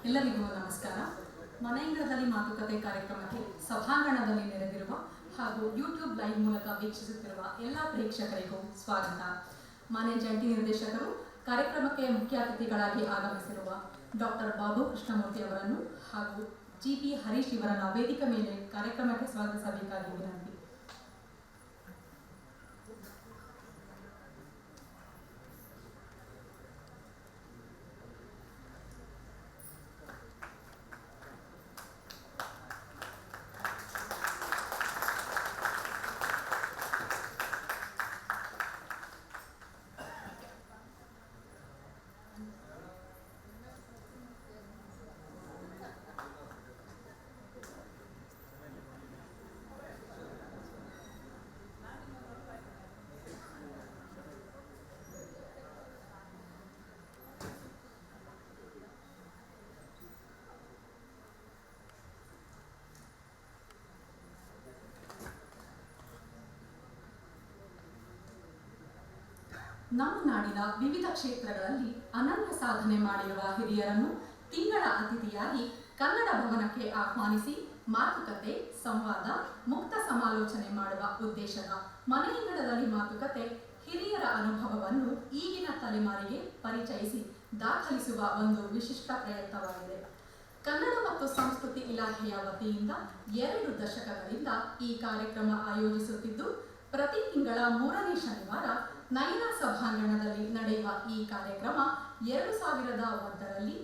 ಎಲ್ಲರಿಗೂ ನಮಸ್ಕಾರ. ಮನೆಯಂಗಳದಲ್ಲಿ ಮಾತುಕತೆ ಕಾರ್ಯಕ್ರಮಕ್ಕೆ ಸಭಾಂಗಣದಲ್ಲಿ ನೆರೆದಿರುವ ಹಾಗೂ ಯೂಟ್ಯೂಬ್ ಲೈವ್ ಮೂಲಕ ವೀಕ್ಷಿಸುತ್ತಿರುವ ಎಲ್ಲ ಪ್ರೇಕ್ಷಕರಿಗೂ ಸ್ವಾಗತ. ಮನೆ ಜಂಟಿ ನಿರ್ದೇಶಕರು ಕಾರ್ಯಕ್ರಮಕ್ಕೆ ಮುಖ್ಯ ಅತಿಥಿಗಳಾಗಿ ಆಗಮಿಸಿರುವ ಡಾಕ್ಟರ್ ಬಾಬು ಕೃಷ್ಣಮೂರ್ತಿ ಅವರನ್ನು ಹಾಗೂ ಜಿಪಿ ಹರೀಶ್ ಇವರನ್ನು ವೇದಿಕೆ ಮೇಲೆ ಕಾರ್ಯಕ್ರಮಕ್ಕೆ ಸ್ವಾಗತಿಸಬೇಕಾಗಿ ವಿನಂತಿ. ನಮ್ಮ ನಾಡಿನ ವಿವಿಧ ಕ್ಷೇತ್ರಗಳಲ್ಲಿ ಅನನ್ಯ ಸಾಧನೆ ಮಾಡಿರುವ ಹಿರಿಯರನ್ನು ತಿಂಗಳ ಅತಿಥಿಯಾಗಿ ಕನ್ನಡ ಭವನಕ್ಕೆ ಆಹ್ವಾನಿಸಿ ಮಾತುಕತೆ, ಸಂವಾದ, ಮುಕ್ತ ಸಮಾಲೋಚನೆ ಮಾಡುವ ಉದ್ದೇಶದ ಮನೆಯಂಗಳದಲ್ಲಿ ಮಾತುಕತೆ ಹಿರಿಯರ ಅನುಭವವನ್ನು ಈಗಿನ ತಲೆಮಾರಿಗೆ ಪರಿಚಯಿಸಿ ದಾಖಲಿಸುವ ಒಂದು ವಿಶಿಷ್ಟ ಪ್ರಯತ್ನವಾಗಿದೆ. ಕನ್ನಡ ಮತ್ತು ಸಂಸ್ಕೃತಿ ಇಲಾಖೆಯ ವತಿಯಿಂದ 2 ದಶಕಗಳಿಂದ ಈ ಕಾರ್ಯಕ್ರಮ ಆಯೋಜಿಸುತ್ತಿದ್ದು, ಪ್ರತಿ ತಿಂಗಳ 3ನೇ ಶನಿವಾರ ನಯನ ಸಭಾಂಗಣದಲ್ಲಿ ನಡೆಯುವ ಈ ಕಾರ್ಯಕ್ರಮ 2001ರಲ್ಲಿ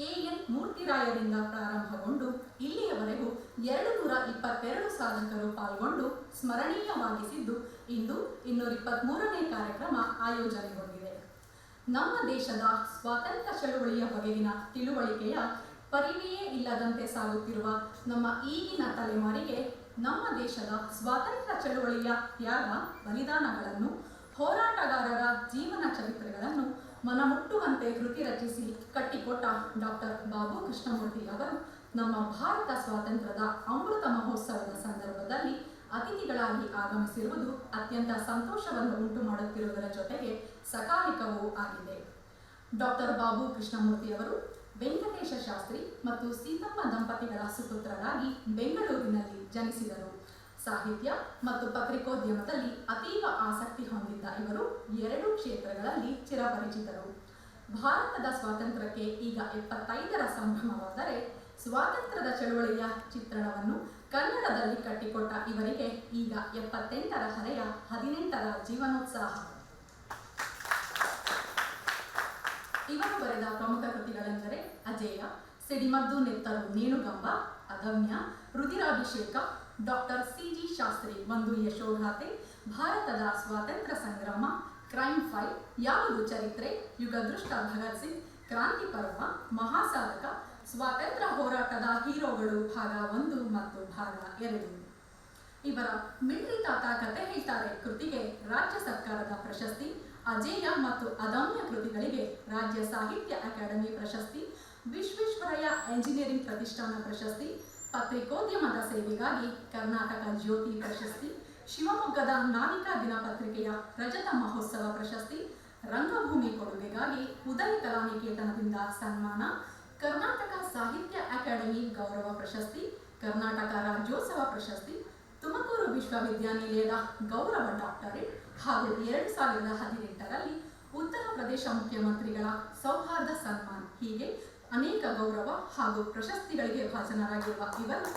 ಎಎನ್ ಮೂರ್ತಿರಾಯರಿಂದ ಪ್ರಾರಂಭಗೊಂಡು ಇಲ್ಲಿಯವರೆಗೂ 222 ಸಾಧಕರು ಪಾಲ್ಗೊಂಡು ಸ್ಮರಣೀಯವಾಗಿಸಿದ್ದು, ಇಂದು 223ನೇ ಕಾರ್ಯಕ್ರಮ ಆಯೋಜನೆಗೊಂಡಿದೆ. ನಮ್ಮ ದೇಶದ ಸ್ವಾತಂತ್ರ್ಯ ಚಳುವಳಿಯ ಬಗೆಗಿನ ತಿಳುವಳಿಕೆಯ ಪರಿವೆಯೇ ಇಲ್ಲದಂತೆ ಸಾಗುತ್ತಿರುವ ನಮ್ಮ ಈಗಿನ ತಲೆಮಾರಿಗೆ ನಮ್ಮ ದೇಶದ ಸ್ವಾತಂತ್ರ್ಯ ಚಳುವಳಿಯ ತ್ಯಾಗ, ಬಲಿದಾನಗಳನ್ನು, ಹೋರಾಟಗಾರರ ಜೀವನ ಚರಿತ್ರೆಗಳನ್ನು ಮನಮುಟ್ಟುವಂತೆ ಕೃತಿ ರಚಿಸಿ ಕಟ್ಟಿಕೊಟ್ಟ ಡಾಕ್ಟರ್ ಬಾಬು ಕೃಷ್ಣಮೂರ್ತಿ ಅವರು ನಮ್ಮ ಭಾರತ ಸ್ವಾತಂತ್ರ್ಯದ ಅಮೃತ ಮಹೋತ್ಸವದ ಸಂದರ್ಭದಲ್ಲಿ ಅತಿಥಿಗಳಾಗಿ ಆಗಮಿಸಿರುವುದು ಅತ್ಯಂತ ಸಂತೋಷವನ್ನು ಉಂಟು ಮಾಡುತ್ತಿರುವುದರ ಜೊತೆಗೆ ಸಕಾಲಿಕವೂ ಆಗಿದೆ. ಡಾಕ್ಟರ್ ಬಾಬು ಕೃಷ್ಣಮೂರ್ತಿ ಅವರು ವೆಂಕಟೇಶ ಶಾಸ್ತ್ರಿ ಮತ್ತು ಸೀತಮ್ಮ ದಂಪತಿಗಳ ಸುಪುತ್ರರಾಗಿ ಬೆಂಗಳೂರಿನಲ್ಲಿ ಜನಿಸಿದರು. ಸಾಹಿತ್ಯ ಮತ್ತು ಪತ್ರಿಕೋದ್ಯಮದಲ್ಲಿ ಅತೀವ ಆಸಕ್ತಿ ಹೊಂದಿದ್ದ ಇವರು 2 ಕ್ಷೇತ್ರಗಳಲ್ಲಿ ಚಿರಪರಿಚಿತರು. ಭಾರತದ ಸ್ವಾತಂತ್ರ್ಯಕ್ಕೆ ಈಗ 75ರ ಸಂಭ್ರಮವಾದರೆ, ಸ್ವಾತಂತ್ರ್ಯದ ಚಳುವಳಿಯ ಚಿತ್ರಣವನ್ನು ಕನ್ನಡದಲ್ಲಿ ಕಟ್ಟಿಕೊಟ್ಟ ಇವರಿಗೆ ಈಗ 78ರ ಹರೆಯ 18ರ ಜೀವನೋತ್ಸಾಹ. ಇವರು ಬರೆದ ಪ್ರಮುಖ ಕೃತಿಗಳೆಂದರೆ ಅಜೇಯ, ಸಿಡಿಮದ್ದು ನೆತ್ತರು ನೇಣುಗಂಬ, ಅದಮ್ಯ, ರುಧಿರಾಭಿಷೇಕ, ಡಾಕ್ಟರ್ ಸಿ.ಜಿ. ಶಾಸ್ತ್ರಿ ಒಂದು ಯಶೋಗಾಥೆ, ಭಾರತದ ಸ್ವಾತಂತ್ರ್ಯ ಸಂಗ್ರಾಮ, ಕ್ರೈಮ್ ಫೈಲ್, ಯಾವುದು ಚರಿತ್ರೆ, ಯುಗದೃಷ್ಟ ಭಗತ್ ಸಿಂಗ್, ಕ್ರಾಂತಿ ಪರ್ವ, ಮಹಾಸಾಧಕ, ಸ್ವಾತಂತ್ರ್ಯ ಹೋರಾಟದ ಹೀರೋಗಳು ಭಾಗ 1 ಮತ್ತು ಭಾಗ 2. ಇವರ ಮಿಲ್ಟ್ರಿ ತಾತ ಕತೆ ಹೇಳ್ತಾರೆ ಕೃತಿಗೆ ರಾಜ್ಯ ಸರ್ಕಾರದ ಪ್ರಶಸ್ತಿ, ಅಜೇಯ ಮತ್ತು ಅದಮ್ಯ ಕೃತಿಗಳಿಗೆ ರಾಜ್ಯ ಸಾಹಿತ್ಯ ಅಕಾಡೆಮಿ ಪ್ರಶಸ್ತಿ, ವಿಶ್ವೇಶ್ವರಯ್ಯ ಎಂಜಿನಿಯರಿಂಗ್ ಪ್ರತಿಷ್ಠಾನ ಪ್ರಶಸ್ತಿ, ಪತ್ರಿಕೋದ್ಯಮದ ಸೇವೆಗಾಗಿ ಕರ್ನಾಟಕ ಜ್ಯೋತಿ ಪ್ರಶಸ್ತಿ, ಶಿವಮೊಗ್ಗದ ನಾವಿಕಾ ದಿನಪತ್ರಿಕೆಯ ರಜತ ಮಹೋತ್ಸವ ಪ್ರಶಸ್ತಿ, ರಂಗಭೂಮಿ ಕೊಡುಗೆಗಾಗಿ ಉದಯ ಕಲಾನಿಕೇತನದಿಂದ ಸನ್ಮಾನ, ಕರ್ನಾಟಕ ಸಾಹಿತ್ಯ ಅಕಾಡೆಮಿ ಗೌರವ ಪ್ರಶಸ್ತಿ, ಕರ್ನಾಟಕ ರಾಜ್ಯೋತ್ಸವ ಪ್ರಶಸ್ತಿ, ತುಮಕೂರು ವಿಶ್ವವಿದ್ಯಾನಿಲಯದ ಗೌರವ ಡಾಕ್ಟರೇಟ್ ಹಾಗೂ 2018ರಲ್ಲಿ ಉತ್ತರ ಪ್ರದೇಶ ಮುಖ್ಯಮಂತ್ರಿಗಳ ಸೌಹಾರ್ದ ಸನ್ಮಾನ್, ಹೀಗೆ ಅನೇಕ ಗೌರವ ಹಾಗೂ ಪ್ರಶಸ್ತಿಗಳಿಗೆ ಭಾಜನರಾಗಿರುವ ಇವರು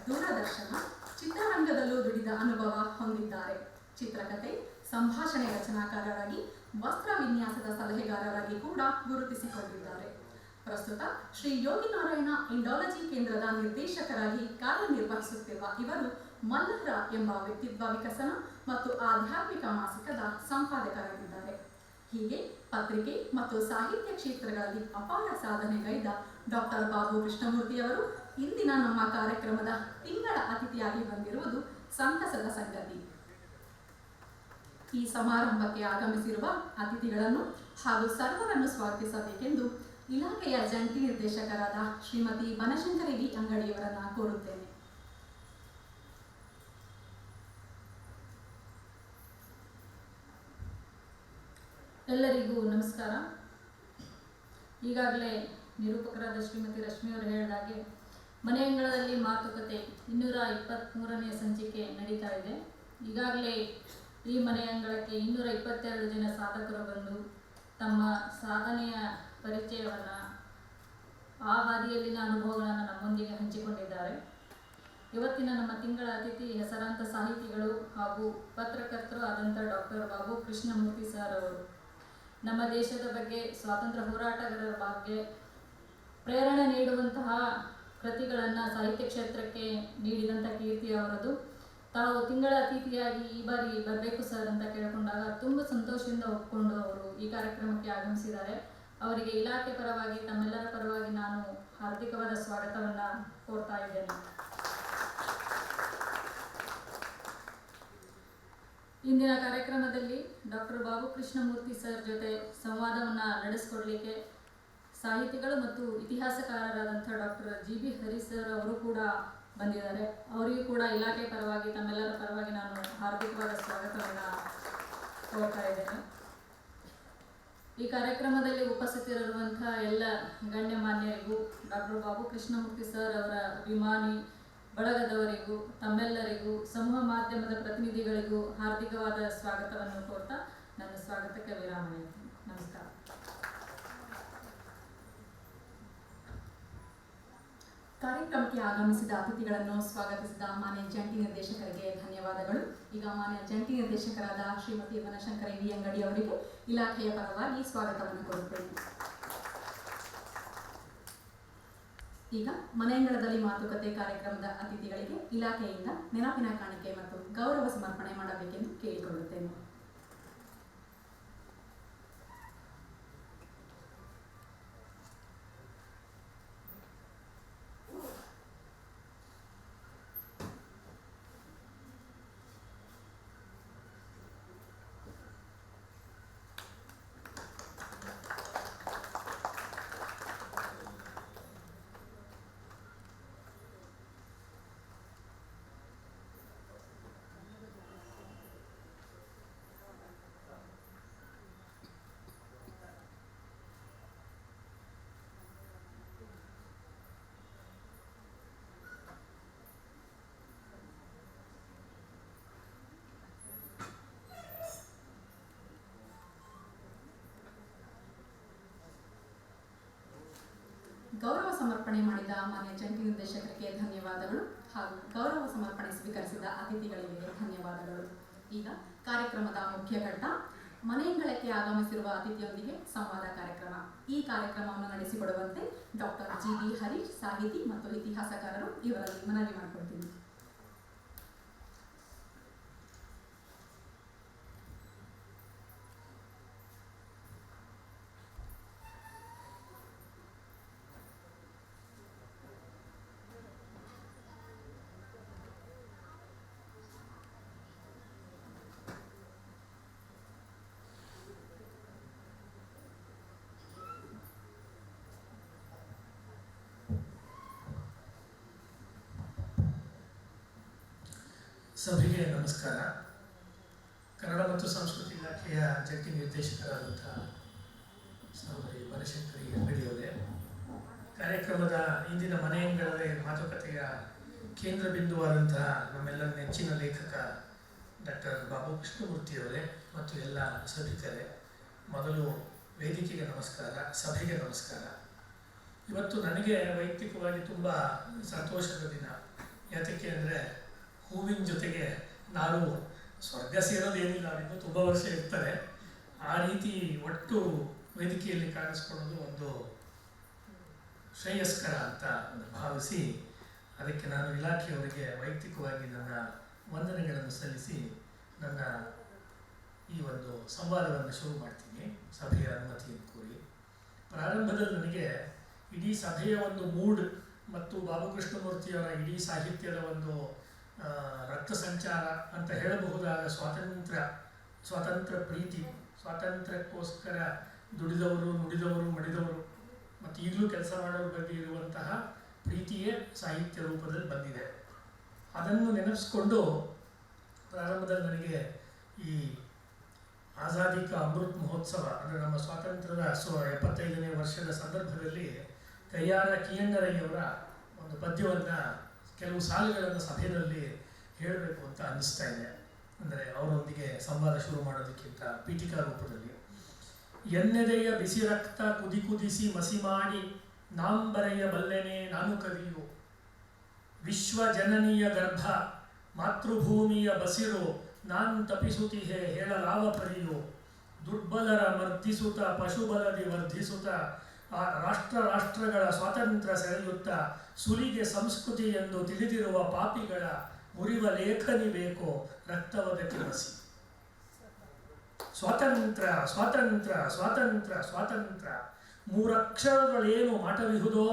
ದೂರದರ್ಶನ, ಚಿತ್ರರಂಗದಲ್ಲೂ ದುಡಿದ ಅನುಭವ ಹೊಂದಿದ್ದಾರೆ. ಚಿತ್ರಕಥೆ, ಸಂಭಾಷಣೆ ರಚನಾಕಾರರಾಗಿ, ವಸ್ತ್ರ ವಿನ್ಯಾಸದ ಸಲಹೆಗಾರರಾಗಿ ಕೂಡ ಗುರುತಿಸಿಕೊಂಡಿದ್ದಾರೆ. ಪ್ರಸ್ತುತ ಶ್ರೀ ಯೋಗಿನಾರಾಯಣ ಇಂಡಾಲಜಿ ಕೇಂದ್ರದ ನಿರ್ದೇಶಕರಾಗಿ ಕಾರ್ಯನಿರ್ವಹಿಸುತ್ತಿರುವ ಇವರು ಮಲ್ಲರ ಎಂಬ ವ್ಯಕ್ತಿತ್ವ ವಿಕಸನ ಮತ್ತು ಆಧ್ಯಾತ್ಮಿಕ ಮಾಸಿಕದ ಸಂಪಾದಕರಾಗಿದ್ದಾರೆ. ಹೀಗೆ ಪತ್ರಿಕೆ ಮತ್ತು ಸಾಹಿತ್ಯ ಕ್ಷೇತ್ರಗಳಲ್ಲಿ ಅಪಾರ ಸಾಧನೆಗೈದ ಡಾಕ್ಟರ್ ಬಾಬು ಕೃಷ್ಣಮೂರ್ತಿಯವರು ಇಂದಿನ ನಮ್ಮ ಕಾರ್ಯಕ್ರಮದ ತಿಂಗಳ ಅತಿಥಿಯಾಗಿ ಬಂದಿರುವುದು ಸಂತಸದ ಸಂಗತಿ. ಈ ಸಮಾರಂಭಕ್ಕೆ ಆಗಮಿಸಿರುವ ಅತಿಥಿಗಳನ್ನು ಹಾಗೂ ಸರ್ವರನ್ನು ಸ್ವಾಗತಿಸಬೇಕೆಂದು ಇಲಾಖೆಯ ಜಂಟಿ ನಿರ್ದೇಶಕರಾದ ಶ್ರೀಮತಿ ಬನಶಂಕರಿ ವಿ ಅಂಗಡಿಯವರನ್ನು ಕೋರುತ್ತೇನೆ. ಎಲ್ಲರಿಗೂ ನಮಸ್ಕಾರ. ಈಗಾಗಲೇ ನಿರೂಪಕರಾದ ಶ್ರೀಮತಿ ರಶ್ಮಿಯವರು ಹೇಳಿದಾಗೆ ಮನೆ ಅಂಗಳದಲ್ಲಿ ಮಾತುಕತೆ 223ನೇ ಸಂಚಿಕೆ ನಡೀತಾ ಇದೆ. ಈಗಾಗಲೇ ಈ ಮನೆ ಅಂಗಳಕ್ಕೆ 222 ಜನ ಸಾಧಕರು ಬಂದು ತಮ್ಮ ಸಾಧನೆಯ ಪರಿಚಯವನ್ನು, ಆ ಹಾದಿಯಲ್ಲಿನ ಅನುಭವಗಳನ್ನು ನಮ್ಮೊಂದಿಗೆ ಹಂಚಿಕೊಂಡಿದ್ದಾರೆ. ಇವತ್ತಿನ ನಮ್ಮ ತಿಂಗಳ ಅತಿಥಿ ಹೆಸರಾಂತ ಸಾಹಿತಿಗಳು ಹಾಗೂ ಪತ್ರಕರ್ತರು ಆದಂಥ ಡಾಕ್ಟರ್ ಬಾಬು ಕೃಷ್ಣಮೂರ್ತಿ ಸರ್ ಅವರು. ನಮ್ಮ ದೇಶದ ಬಗ್ಗೆ, ಸ್ವಾತಂತ್ರ್ಯ ಹೋರಾಟಗಾರರ ಬಗ್ಗೆ ಪ್ರೇರಣೆ ನೀಡುವಂತಹ ಕೃತಿಗಳನ್ನು ಸಾಹಿತ್ಯ ಕ್ಷೇತ್ರಕ್ಕೆ ನೀಡಿದಂಥ ಕೀರ್ತಿ ಅವರದು. ತಾವು ತಿಂಗಳ ಅತಿಥಿಯಾಗಿ ಈ ಬಾರಿ ಬರಬೇಕು ಸರ್ ಅಂತ ಕೇಳಿಕೊಂಡಾಗ ತುಂಬ ಸಂತೋಷದಿಂದ ಒಪ್ಪಿಕೊಂಡು ಅವರು ಈ ಕಾರ್ಯಕ್ರಮಕ್ಕೆ ಆಗಮಿಸಿದ್ದಾರೆ. ಅವರಿಗೆ ಇಲಾಖೆ ಪರವಾಗಿ, ತಮ್ಮೆಲ್ಲರ ಪರವಾಗಿ ನಾನು ಹಾರ್ದಿಕವಾದ ಸ್ವಾಗತವನ್ನು ಕೋರ್ತಾ ಇದ್ದೇನೆ. ಇಂದಿನ ಕಾರ್ಯಕ್ರಮದಲ್ಲಿ ಡಾಕ್ಟರ್ ಬಾಬು ಕೃಷ್ಣಮೂರ್ತಿ ಸರ್ ಜೊತೆ ಸಂವಾದವನ್ನು ನಡೆಸಿಕೊಡ್ಲಿಕ್ಕೆ ಸಾಹಿತಿಗಳು ಮತ್ತು ಇತಿಹಾಸಕಾರರಾದಂಥ ಡಾಕ್ಟರ್ GB ಹರಿ ಸರ್ ಅವರು ಕೂಡ ಬಂದಿದ್ದಾರೆ. ಅವರಿಗೂ ಕೂಡ ಇಲಾಖೆ ಪರವಾಗಿ, ತಮ್ಮೆಲ್ಲರ ಪರವಾಗಿ ನಾನು ಹಾರ್ದಿಕವಾದ ಸ್ವಾಗತವನ್ನು ಕೋರ್ತಾ ಇದ್ದೇನೆ. ಈ ಕಾರ್ಯಕ್ರಮದಲ್ಲಿ ಉಪಸ್ಥಿತರಿರುವಂಥ ಎಲ್ಲ ಗಣ್ಯಮಾನ್ಯರಿಗೂ, ಡಾಕ್ಟರ್ ಬಾಬು ಕೃಷ್ಣಮೂರ್ತಿ ಸರ್ ಅವರ ಅಭಿಮಾನಿ ಬಳಗದವರಿಗೂ, ತಮ್ಮೆಲ್ಲರಿಗೂ, ಸಮೂಹ ಮಾಧ್ಯಮದ ಪ್ರತಿನಿಧಿಗಳಿಗೂ ಹಾರ್ದಿಕವಾದ ಸ್ವಾಗತವನ್ನು ಕೋರ್ತಾ ನನ್ನ ಸ್ವಾಗತಕ್ಕೆ ವಿರಾಮ ನೀಡ್ತೀನಿ. ನಮಸ್ಕಾರ. ಕಾರ್ಯಕ್ರಮಕ್ಕೆ ಆಗಮಿಸಿದ ಅತಿಥಿಗಳನ್ನು ಸ್ವಾಗತಿಸಿದ ಮಾನ್ಯ ಜಂಟಿ ನಿರ್ದೇಶಕರಿಗೆ ಧನ್ಯವಾದಗಳು. ಈಗ ಮಾನ್ಯ ಜಂಟಿ ನಿರ್ದೇಶಕರಾದ ಶ್ರೀಮತಿ ಬನಶಂಕರಿ ವಿ ಅಂಗಡಿ ಅವರಿಗೆ ಇಲಾಖೆಯ ಪರವಾಗಿ ಸ್ವಾಗತವನ್ನು ಕೋರುತ್ತೇನೆ. ಈಗ ಮನೆಯಂಗಳದಲ್ಲಿ ಮಾತುಕತೆ ಕಾರ್ಯಕ್ರಮದ ಅತಿಥಿಗಳಿಗೆ ಇಲಾಖೆಯಿಂದ ನೆನಪಿನ ಕಾಣಿಕೆ ಮತ್ತು ಗೌರವ ಸಮರ್ಪಣೆ ಮಾಡಬೇಕೆಂದು ಕೇಳಿಕೊಳ್ಳುತ್ತೇನೆ. ಗೌರವ ಸಮರ್ಪಣೆ ಮಾಡಿದ ಮಾನ್ಯ ಜಂಟಿ ನಿರ್ದೇಶಕರಿಗೆ ಧನ್ಯವಾದಗಳು ಹಾಗೂ ಗೌರವ ಸಮರ್ಪಣೆ ಸ್ವೀಕರಿಸಿದ ಅತಿಥಿಗಳಿಗೆ ಧನ್ಯವಾದಗಳು. ಈಗ ಕಾರ್ಯಕ್ರಮದ ಮುಖ್ಯ ಘಟ್ಟ ಮನೆಯಂಗಳಕ್ಕೆ ಆಗಮಿಸಿರುವ ಅತಿಥಿಯೊಂದಿಗೆ ಸಂವಾದ ಕಾರ್ಯಕ್ರಮ. ಈ ಕಾರ್ಯಕ್ರಮವನ್ನು ನಡೆಸಿಕೊಡುವಂತೆ ಡಾಕ್ಟರ್ GB ಹರಿ, ಸಾಹಿತಿ ಮತ್ತು ಇತಿಹಾಸಕಾರರು, ಇವರಲ್ಲಿ ಮನವಿ ಮಾಡಿಕೊಡ್ತೀನಿ. ಸಭೆಗೆ ನಮಸ್ಕಾರ. ಕನ್ನಡ ಮತ್ತು ಸಂಸ್ಕೃತಿ ಇಲಾಖೆಯ ಜಂಟಿ ನಿರ್ದೇಶಕರಾದಂಥ ಸಹೋದರಿ ಬನಶಂಕರಿ ಅಂಗಡಿಯವರೇ, ಕಾರ್ಯಕ್ರಮದ ಇಂದಿನ ಮನೆಯಂಗಳದ ಮಾತುಕತೆಯ ಕೇಂದ್ರ ಬಿಂದುವಾದಂತಹ ನಮ್ಮೆಲ್ಲರ ನೆಚ್ಚಿನ ಲೇಖಕ ಡಾಕ್ಟರ್ ಬಾಬು ಕೃಷ್ಣಮೂರ್ತಿಯವರೇ ಮತ್ತು ಎಲ್ಲ ಸಭಿಕರೇ, ಮೊದಲು ವೇದಿಕೆಗೆ ನಮಸ್ಕಾರ, ಸಭೆಗೆ ನಮಸ್ಕಾರ. ಇವತ್ತು ನನಗೆ ವೈಯಕ್ತಿಕವಾಗಿ ತುಂಬ ಸಂತೋಷದ ದಿನ. ಯಾತಕ್ಕೆ ಅಂದರೆ ಹೂವಿನ ಜೊತೆಗೆ ನಾನು ಸ್ವರ್ಗ ಸೇರೋದೇನಿಲ್ಲ, ಇನ್ನೂ ತುಂಬ ವರ್ಷ ಇರ್ತಾರೆ. ಆ ರೀತಿ ಒಟ್ಟು ವೇದಿಕೆಯಲ್ಲಿ ಕಾಣಿಸ್ಕೊಳ್ಳೋದು ಒಂದು ಶ್ರೇಯಸ್ಕರ ಅಂತ ಭಾವಿಸಿ, ಅದಕ್ಕೆ ನಾನು ಇಲಾಖೆಯವರಿಗೆ ವೈಯಕ್ತಿಕವಾಗಿ ನನ್ನ ವಂದನೆಗಳನ್ನು ಸಲ್ಲಿಸಿ ನನ್ನ ಈ ಒಂದು ಸಂವಾದವನ್ನು ಶುರು ಮಾಡ್ತೀನಿ, ಸಭೆಯ ಅನುಮತಿಯನ್ನು ಕೋರಿ. ಪ್ರಾರಂಭದಲ್ಲಿ ನನಗೆ ಇಡೀ ಸಭೆಯ ಒಂದು ಮೂಡ್ ಮತ್ತು ಬಾಬು ಕೃಷ್ಣಮೂರ್ತಿಯವರ ಇಡೀ ಸಾಹಿತ್ಯದ ಒಂದು ರಕ್ತ ಸಂಚಾರ ಅಂತ ಹೇಳಬಹುದಾದ ಸ್ವಾತಂತ್ರ್ಯ ಪ್ರೀತಿ, ಸ್ವಾತಂತ್ರ್ಯಕ್ಕೋಸ್ಕರ ದುಡಿದವರು, ನುಡಿದವರು, ಮಡಿದವರು ಮತ್ತು ಈಗಲೂ ಕೆಲಸ ಮಾಡೋರ ಬಗ್ಗೆ ಇರುವಂತಹ ಪ್ರೀತಿಯೇ ಸಾಹಿತ್ಯ ರೂಪದಲ್ಲಿ ಬಂದಿದೆ. ಅದನ್ನು ನೆನಪಿಸ್ಕೊಂಡು ಪ್ರಾರಂಭದಲ್ಲಿ ನನಗೆ ಈ ಆಜಾದಿ ಕಾ ಅಮೃತ್ ಮಹೋತ್ಸವ ಅಂದರೆ ನಮ್ಮ ಸ್ವಾತಂತ್ರ್ಯದ 75ನೇ ವರ್ಷದ ಸಂದರ್ಭದಲ್ಲಿ ಕೈಯಾರ ಕಿಯಣ್ಣರಯ್ಯವರ ಒಂದು ಪದ್ಯವನ್ನು ಕೆಲವು ಸಾಲುಗಳನ್ನು ಸಭೆಯಲ್ಲಿ ಹೇಳಬೇಕು ಅಂತ ಅನ್ನಿಸ್ತಾ ಇದೆ. ಅಂದರೆ ಅವರೊಂದಿಗೆ ಸಂವಾದ ಶುರು ಮಾಡೋದಕ್ಕಿಂತ ಪೀಠಿಕಾ ರೂಪದಲ್ಲಿ. ಎನ್ನೆದೆಯ ಬಿಸಿ ರಕ್ತ ಕುದಿ ಕುದಿಸಿ ಮಸಿ ಮಾಡಿ ನಾಂಬರೆಯ ಬಲ್ಲೆನೆ ನಾನು ಕವಿಯು, ವಿಶ್ವ ಜನನೀಯ ಗರ್ಭ ಮಾತೃಭೂಮಿಯ ಬಸಿರು ನಾನ್ ತಪಿಸುತ್ತಿಹೆ ಹೇಳಲಾವ ಪರಿಯು, ದುರ್ಬಲರ ಮರ್ದಿಸುತ್ತ ಪಶುಬಲದಿ ವರ್ಧಿಸುತ್ತ ಆ ರಾಷ್ಟ್ರಗಳ ಸ್ವಾತಂತ್ರ್ಯ ಸೆಳೆಯುತ್ತ ಸುಲಿಗೆ ಸಂಸ್ಕೃತಿ ಎಂದು ತಿಳಿದಿರುವ ಪಾಪಿಗಳ ಮುರಿವ ಲೇಖನಿ ಬೇಕು ರಕ್ತವದಕ್ಕೆ ಬಸಿ. ಸ್ವಾತಂತ್ರ್ಯ ಸ್ವಾತಂತ್ರ್ಯ ಸ್ವಾತಂತ್ರ್ಯ ಸ್ವಾತಂತ್ರ್ಯ ಮೂರಕ್ಷರಗಳೇನು ಮಾಟವಿಹುದೋ,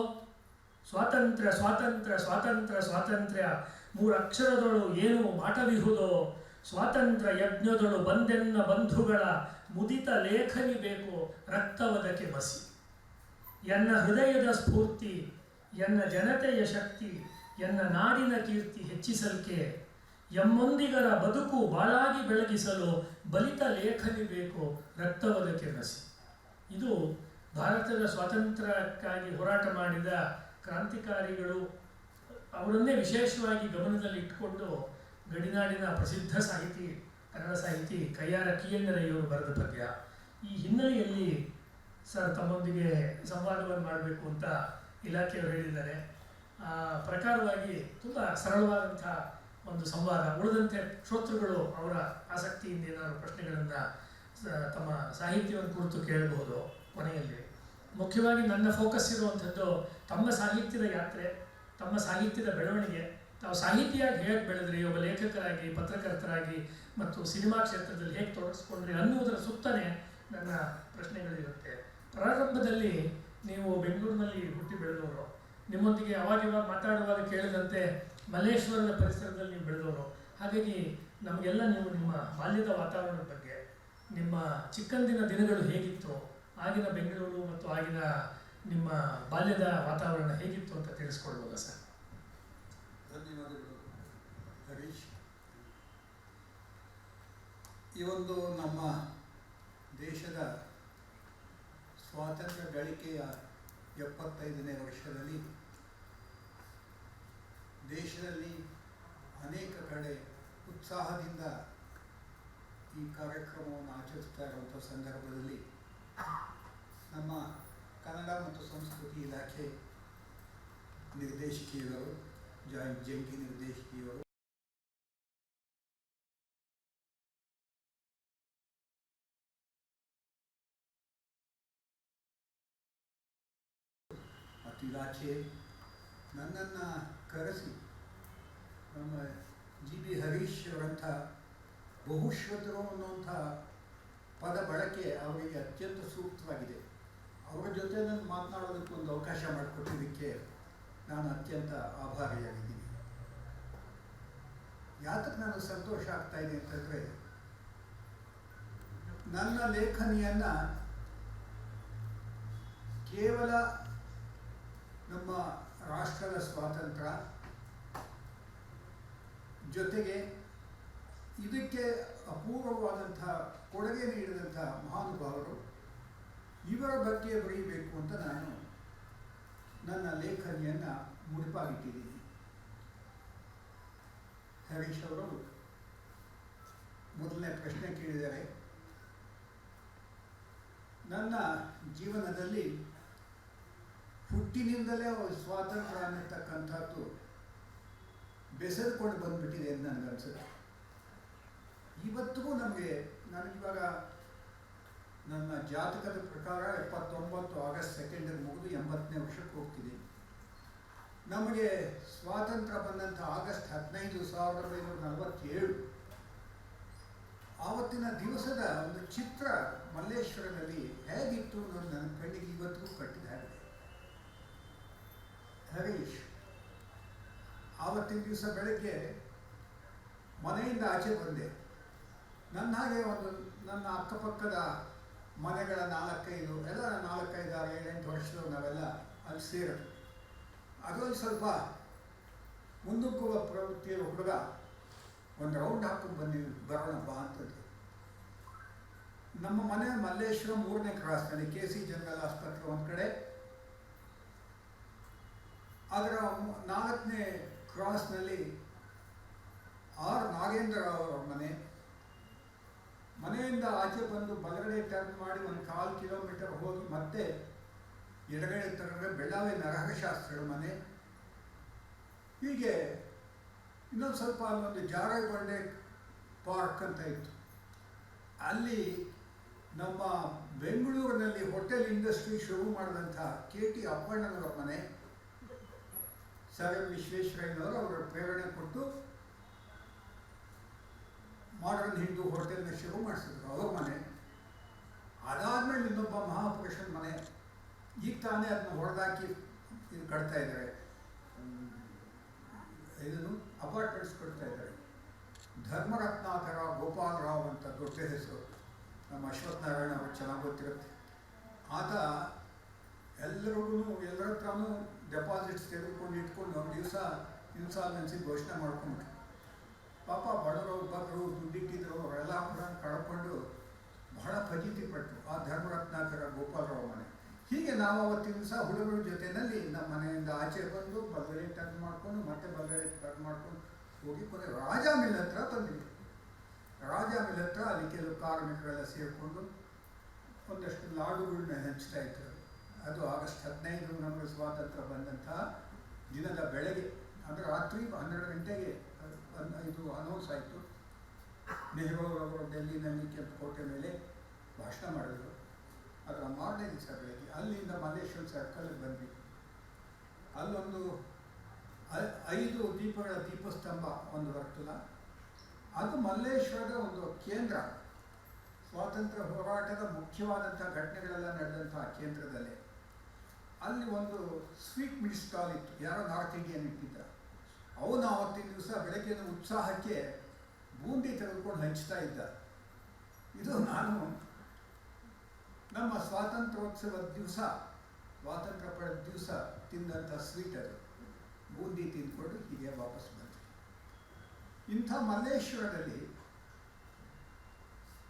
ಸ್ವಾತಂತ್ರ್ಯ ಸ್ವಾತಂತ್ರ್ಯ ಸ್ವಾತಂತ್ರ್ಯ ಸ್ವಾತಂತ್ರ್ಯ ಮೂರಕ್ಷರದಳು ಏನು ಮಾಟವಿಹುದೋ, ಸ್ವಾತಂತ್ರ್ಯ ಯಜ್ಞದಳು ಬಂದೆನ್ನ ಬಂಧುಗಳ ಮುದಿತ ಲೇಖನಿ ಬೇಕು ರಕ್ತವದಕ್ಕೆ ಬಸಿ. ಎನ್ನ ಹೃದಯದ ಸ್ಫೂರ್ತಿ ಎನ್ನ ಜನತೆಯ ಶಕ್ತಿ ಎನ್ನ ನಾಡಿನ ಕೀರ್ತಿ ಹೆಚ್ಚಿಸಲ್ಕೆ, ಎಮ್ಮೊಂದಿಗರ ಬದುಕು ಬಾಳಾಗಿ ಬೆಳಗಿಸಲು ಬಲಿತ ಲೇಖನಿ ಬೇಕು ರಕ್ತವದಕ್ಕೆ ಬಸಿ. ಇದು ಭಾರತದ ಸ್ವಾತಂತ್ರ್ಯಕ್ಕಾಗಿ ಹೋರಾಟ ಮಾಡಿದ ಕ್ರಾಂತಿಕಾರಿಗಳು, ಅವರನ್ನೇ ವಿಶೇಷವಾಗಿ ಗಮನದಲ್ಲಿ ಇಟ್ಟುಕೊಂಡು ಗಡಿನಾಡಿನ ಪ್ರಸಿದ್ಧ ಸಾಹಿತಿ, ಕನ್ನಡ ಸಾಹಿತಿ ಕೈಯಾರ ಕಿಯಣ್ಣರಯ್ಯವರು ಬರೆದ ಪದ್ಯ. ಈ ಹಿನ್ನೆಲೆಯಲ್ಲಿ ಸರ್ ತಮ್ಮೊಂದಿಗೆ ಸಂವಾದವನ್ನು ಮಾಡಬೇಕು ಅಂತ ಇಲಾಖೆಯವರು ಹೇಳಿದ್ದಾರೆ. ಆ ಪ್ರಕಾರವಾಗಿ ತುಂಬ ಸರಳವಾದಂಥ ಒಂದು ಸಂವಾದ. ಉಳಿದಂತೆ ಶ್ರೋತೃಗಳು ಅವರ ಆಸಕ್ತಿಯಿಂದ ಏನಾದರೂ ಪ್ರಶ್ನೆಗಳನ್ನು ತಮ್ಮ ಸಾಹಿತ್ಯವನ್ನು ಕುರಿತು ಕೇಳಬಹುದು. ಕೊನೆಯಲ್ಲಿ ಮುಖ್ಯವಾಗಿ ನನ್ನ ಫೋಕಸ್ ಇರುವಂಥದ್ದು ತಮ್ಮ ಸಾಹಿತ್ಯದ ಯಾತ್ರೆ, ತಮ್ಮ ಸಾಹಿತ್ಯದ ಬೆಳವಣಿಗೆ, ತಾವು ಸಾಹಿತಿಯಾಗಿ ಹೇಗೆ ಬೆಳೆದ್ರಿ, ಒಬ್ಬ ಲೇಖಕರಾಗಿ, ಪತ್ರಕರ್ತರಾಗಿ ಮತ್ತು ಸಿನಿಮಾ ಕ್ಷೇತ್ರದಲ್ಲಿ ಹೇಗೆ ತೊಡಗಿಸ್ಕೊಂಡ್ರಿ ಅನ್ನುವುದರ ಸುತ್ತಲೇ ನನ್ನ ಪ್ರಶ್ನೆಗಳಿರುತ್ತೆ. ಪ್ರಾರಂಭದಲ್ಲಿ ನೀವು ಬೆಂಗಳೂರಿನಲ್ಲಿ ಹುಟ್ಟಿ ಬೆಳೆದವರು, ನಿಮ್ಮೊಂದಿಗೆ ಅವಾಗಿವಾಗ ಮಾತಾಡುವಾಗ ಕೇಳಿದಂತೆ ಮಲ್ಲೇಶ್ವರದ ಪರಿಸರದಲ್ಲಿ ನೀವು ಬೆಳೆದವರು. ಹಾಗಾಗಿ ನಮಗೆಲ್ಲ ನೀವು ನಿಮ್ಮ ಬಾಲ್ಯದ ವಾತಾವರಣದ ಬಗ್ಗೆ, ನಿಮ್ಮ ಚಿಕ್ಕಂದಿನ ದಿನಗಳು ಹೇಗಿತ್ತು, ಆಗಿನ ಬೆಂಗಳೂರು ಮತ್ತು ಆಗಿನ ನಿಮ್ಮ ಬಾಲ್ಯದ ವಾತಾವರಣ ಹೇಗಿತ್ತು ಅಂತ ತಿಳಿಸ್ಕೊಳ್ಬೋದಾ ಸರ್? ಧನ್ಯವಾದಗಳು ಹರೀಶ್. ಈ ಒಂದು ನಮ್ಮ ದೇಶದ ಸ್ವಾತಂತ್ರ್ಯ ಗಳಿಕೆಯ 75ನೇ ವರ್ಷದಲ್ಲಿ ದೇಶದಲ್ಲಿ ಅನೇಕ ಕಡೆ ಉತ್ಸಾಹದಿಂದ ಈ ಕಾರ್ಯಕ್ರಮವನ್ನು ಆಚರಿಸ್ತಾ ಇರುವಂಥ ಸಂದರ್ಭದಲ್ಲಿ ನಮ್ಮ ಕನ್ನಡ ಮತ್ತು ಸಂಸ್ಕೃತಿ ಇಲಾಖೆ ನಿರ್ದೇಶಕಿಯವರು, ಜಂಟಿ ನಿರ್ದೇಶಕಿಯವರು ಮತ್ತು ಇಲಾಖೆ ನನ್ನನ್ನು ಕರೆಸಿ ನಮ್ಮ ಜಿ ಬಿ ಹರೀಶ್ ಅವರಂಥ ಬಹುಶ್ರುತರು ಅನ್ನುವಂಥ ಪದ ಬಳಕೆ ಅವರಿಗೆ ಅತ್ಯಂತ ಸೂಕ್ತವಾಗಿದೆ. ಅವರ ಜೊತೆ ನಾನು ಮಾತನಾಡೋದಕ್ಕೆ ಒಂದು ಅವಕಾಶ ಮಾಡಿಕೊಟ್ಟಿದ್ದಕ್ಕೆ ನಾನು ಅತ್ಯಂತ ಆಭಾರಿಯಾಗಿದ್ದೀನಿ. ಯಾತಕ್ಕೆ ನಾನು ಸಂತೋಷ ಆಗ್ತಾ ಇದೆ ಅಂತಂದರೆ, ನನ್ನ ಲೇಖನಿಯನ್ನು ಕೇವಲ ನಮ್ಮ ರಾಷ್ಟ್ರದ ಸ್ವಾತಂತ್ರ್ಯ ಜೊತೆಗೆ ಇದಕ್ಕೆ ಅಪೂರ್ವವಾದಂಥ ಕೊಡುಗೆ ನೀಡಿದಂಥ ಮಹಾನುಭಾವರು ಇವರ ಬಗ್ಗೆ ಬರೀಬೇಕು ಅಂತ ನಾನು ನನ್ನ ಲೇಖನಿಯನ್ನು ಮುಡಿಪಾಗಿಟ್ಟಿದ್ದೀನಿ. ಹರೀಶ್ ಅವರು ಮೊದಲನೇ ಪ್ರಶ್ನೆ ಕೇಳಿದ್ದಾರೆ. ನನ್ನ ಜೀವನದಲ್ಲಿ ಹುಟ್ಟಿನಿಂದಲೇ ಸ್ವಾತಂತ್ರ್ಯ ಅನ್ನತಕ್ಕಂಥದ್ದು ಬೆಸೆದುಕೊಂಡು ಬಂದುಬಿಟ್ಟಿದೆ ಅಂತ ನನಗನ್ಸುತ್ತೆ. ಇವತ್ತಿಗೂ ನನಗಿವಾಗ ನನ್ನ ಜಾತಕದ ಪ್ರಕಾರ 79 ಆಗಸ್ಟ್ 2 ಮುಗಿದು 80ನೇ ವರ್ಷಕ್ಕೆ ಹೋಗ್ತಿದ್ದೀನಿ. ನಮಗೆ ಸ್ವಾತಂತ್ರ್ಯ ಬಂದಂಥ ಆಗಸ್ಟ್ 15, 1947 ಆವತ್ತಿನ ದಿವಸದ ಒಂದು ಚಿತ್ರ ಮಲ್ಲೇಶ್ವರದಲ್ಲಿ ಹೇಗಿತ್ತು ಅನ್ನೋದು ನನ್ನ ಕಣ್ಣಿಗೆ ಇವತ್ತಿಗೂ ಕಟ್ಟಿದಾಗಿದೆ. ಹರೀಶ್, ಆವತ್ತಿನ ದಿವಸ ಬೆಳಗ್ಗೆ ಮನೆಯಿಂದ ಆಚೆ ಬಂದೆ. ನನ್ನ ಹಾಗೆ ನನ್ನ ಅಕ್ಕಪಕ್ಕದ ಮನೆಗಳ 4-5 ಎಲ್ಲ 4-5, 6, 7-8 ವರ್ಷದವು ನಾವೆಲ್ಲ ಅಲ್ಲಿ ಸೇರೋದು. ಅದರಲ್ಲಿ ಸ್ವಲ್ಪ ಮುಂದಕ್ಕುವ ಪ್ರವೃತ್ತಿಯ ಹುಡುಗ ಒಂದು ರೌಂಡ್ ಹಾಕೊಂಡು ಬರೋಣ ಬಾ ಅಂತದ್ದು. ನಮ್ಮ ಮನೆ ಮಲ್ಲೇಶ್ವರ 3ನೇ ಕ್ರಾಸ್ನಲ್ಲಿ KC ಜನರಲ್ ಆಸ್ಪತ್ರೆ ಒಂದು ಕಡೆ, 14ನೇ ಕ್ರಾಸ್ನಲ್ಲಿ ಆರ್ ನಾಗೇಂದ್ರ ಅವರ ಮನೆ. ಮನೆಯಿಂದ ಆಚೆ ಬಂದು ಬಲಗಡೆ ಟರ್ನ್ ಮಾಡಿ ಒಂದು 1/4 ಕಿಲೋಮೀಟರ್ ಹೋಗಿ ಮತ್ತೆ ಎಡಗಡೆ ತಗೊಂಡ್ರೆ ಬೆಳ್ಳಾವಿ ನರಹರಶಾಸ್ತ್ರಿಗಳ ಮನೆ. ಹೀಗೆ ಇನ್ನೊಂದು ಸ್ವಲ್ಪ ಅಲ್ಲೊಂದು ಜಾರಗೊಂಡೆ ಪಾರ್ಕ್ ಅಂತ ಇತ್ತು. ಅಲ್ಲಿ ನಮ್ಮ ಬೆಂಗಳೂರಿನಲ್ಲಿ ಹೋಟೆಲ್ ಇಂಡಸ್ಟ್ರಿ ಶುರು ಮಾಡಿದಂಥ KT ಅಪ್ಪಣ್ಣನವರ ಮನೆ. ಸರ್ ಎಂ ವಿಶ್ವೇಶ್ವರಯ್ಯನವರು ಅವರ ಪ್ರೇರಣೆ ಕೊಟ್ಟು ಮಾಡರ್ನ್ ಹಿಂದೂ ಹೋಟೆಲ್ನ ಶುರು ಮಾಡಿಸಿದ್ರು, ಅವ್ರ ಮನೆ. ಅದಾದಮೇಲೆ ಇನ್ನೊಬ್ಬ ಮಹಾಪುರುಷನ ಮನೆ. ಈಗ ತಾನೇ ಅದನ್ನ ಹೊಡೆದಾಕಿ ಇದು ಕಟ್ತಾ ಇದ್ದಾರೆ, ಇದನ್ನು ಅಪಾರ್ಟ್ಮೆಂಟ್ಸ್ ಕೊಡ್ತಾ ಇದ್ದಾರೆ. ಧರ್ಮರತ್ನಾಕರ ಗೋಪಾಲರಾವ್ ಅಂತ ದೊಡ್ಡ ಹೆಸರು, ನಮ್ಮ ಅಶ್ವತ್ಥನಾರಾಯಣ ಅವ್ರಿಗೆ ಚೆನ್ನಾಗಿ ಗೊತ್ತಿರುತ್ತೆ. ಆತ ಎಲ್ಲರಿಗೂ ಎಲ್ಲರ ಹತ್ರನೂ ಡೆಪಾಸಿಟ್ಸ್ ತೆಗೆದುಕೊಂಡು ಇಟ್ಕೊಂಡು ದಿವಸ ಇನ್ಸಾಲ್ವೆನ್ಸಿ ಘೋಷಣೆ ಮಾಡ್ಕೊಂಡ್ರು. ಪಾಪ ಬಡವರು ಬಗ್ಗರು ದುಡ್ಡಿಟ್ಟಿದ್ರು ಅವರೆಲ್ಲ ಕೂಡ ಕಳ್ಕೊಂಡು ಬಹಳ ಫಜೀತಿ ಪಟ್ಟರು ಆ ಧರ್ಮರತ್ನಾಕರ ಗೋಪಾಲರಾವ್ ಮನೆ. ಹೀಗೆ ನಾವು ಅವತ್ತಿನ ದಿವಸ ಹುಡುಗರ ಜೊತೆಯಲ್ಲಿ ನಮ್ಮ ಮನೆಯಿಂದ ಆಚೆ ಬಂದು ಬಲ್ಗಡೆ ಟರ್ನ್ ಮಾಡಿಕೊಂಡು ಮತ್ತೆ ಬಲ್ಗಡೆ ಟರ್ನ್ ಮಾಡ್ಕೊಂಡು ಹೋಗಿ ಕೊನೆ ರಾಜ ಮಿಲ್ ಹತ್ರ ತಂದಿದ್ವಿ. ರಾಜ ಮಿಲ್ ಹತ್ರ ಅಲ್ಲಿ ಕೆಲವು ಕಾರ್ಮಿಕರೆಲ್ಲ ಸೇರಿಕೊಂಡು ಒಂದಷ್ಟು ಲಾಡುಗಳನ್ನ ಹಂಚ್ತಾ ಇದ್ರು. ಅದು ಆಗಸ್ಟ್ 15 ನಮಗೆ ಸ್ವಾತಂತ್ರ್ಯ ಬಂದಂಥ ದಿನದ ಬೆಳಗ್ಗೆ, ಅಂದರೆ ರಾತ್ರಿ 12 ಗಂಟೆಗೆ ಇದು ಅನೌನ್ಸ್ ಆಯಿತು. ನೆಹರು ಅವರು ಡೆಲ್ಲಿನಲ್ಲಿ ಕೆಂಪುಕೋಟೆ ಮೇಲೆ ಭಾಷಣ ಮಾಡಿದ್ರು. ಅದರ ಮಾರನೇ ದಿವಸ ಬೆಳಗ್ಗೆ ಅಲ್ಲಿಂದ ಮಲ್ಲೇಶ್ವರ ಸರ್ಕಲ್ಗೆ ಬಂದ್ವಿ. ಅಲ್ಲೊಂದು 5 ದೀಪಗಳ ದೀಪಸ್ತಂಭ ಒಂದು ವರ್ತುಲ, ಅದು ಮಲ್ಲೇಶ್ವರದ ಒಂದು ಕೇಂದ್ರ. ಸ್ವಾತಂತ್ರ್ಯ ಹೋರಾಟದ ಮುಖ್ಯವಾದಂಥ ಘಟನೆಗಳೆಲ್ಲ ನಡೆದಂಥ ಕೇಂದ್ರದಲ್ಲೇ ಅಲ್ಲಿ ಒಂದು ಸ್ವೀಟ್ ಮಿಡ್ ಸ್ಟಾಲ್ ಇತ್ತು. ಯಾರೋ ನಾರ್ತ್ ಇಂಡಿಯನ್ ಇಟ್ಟಿದ್ದ. ಅವನು ಆವತ್ತಿನ ದಿವಸ ಬೆಳಗ್ಗಿನ ಉತ್ಸಾಹಕ್ಕೆ ಬೂಂದಿ ತೆಗೆದುಕೊಂಡು ಹಂಚ್ತಾ ಇದ್ದ. ಇದು ನಾನು ನಮ್ಮ ಸ್ವಾತಂತ್ರ್ಯೋತ್ಸವದ ದಿವಸ, ಸ್ವಾತಂತ್ರ್ಯ ಪಡೆದ ದಿವಸ ತಿಂದಂಥ ಸ್ವೀಟ್ ಅದು. ಬೂಂದಿ ತಿಂದ್ಕೊಂಡು ಹೀಗೆ ವಾಪಸ್ ಬಂದ್ವಿ. ಇಂಥ ಮಲ್ಲೇಶ್ವರದಲ್ಲಿ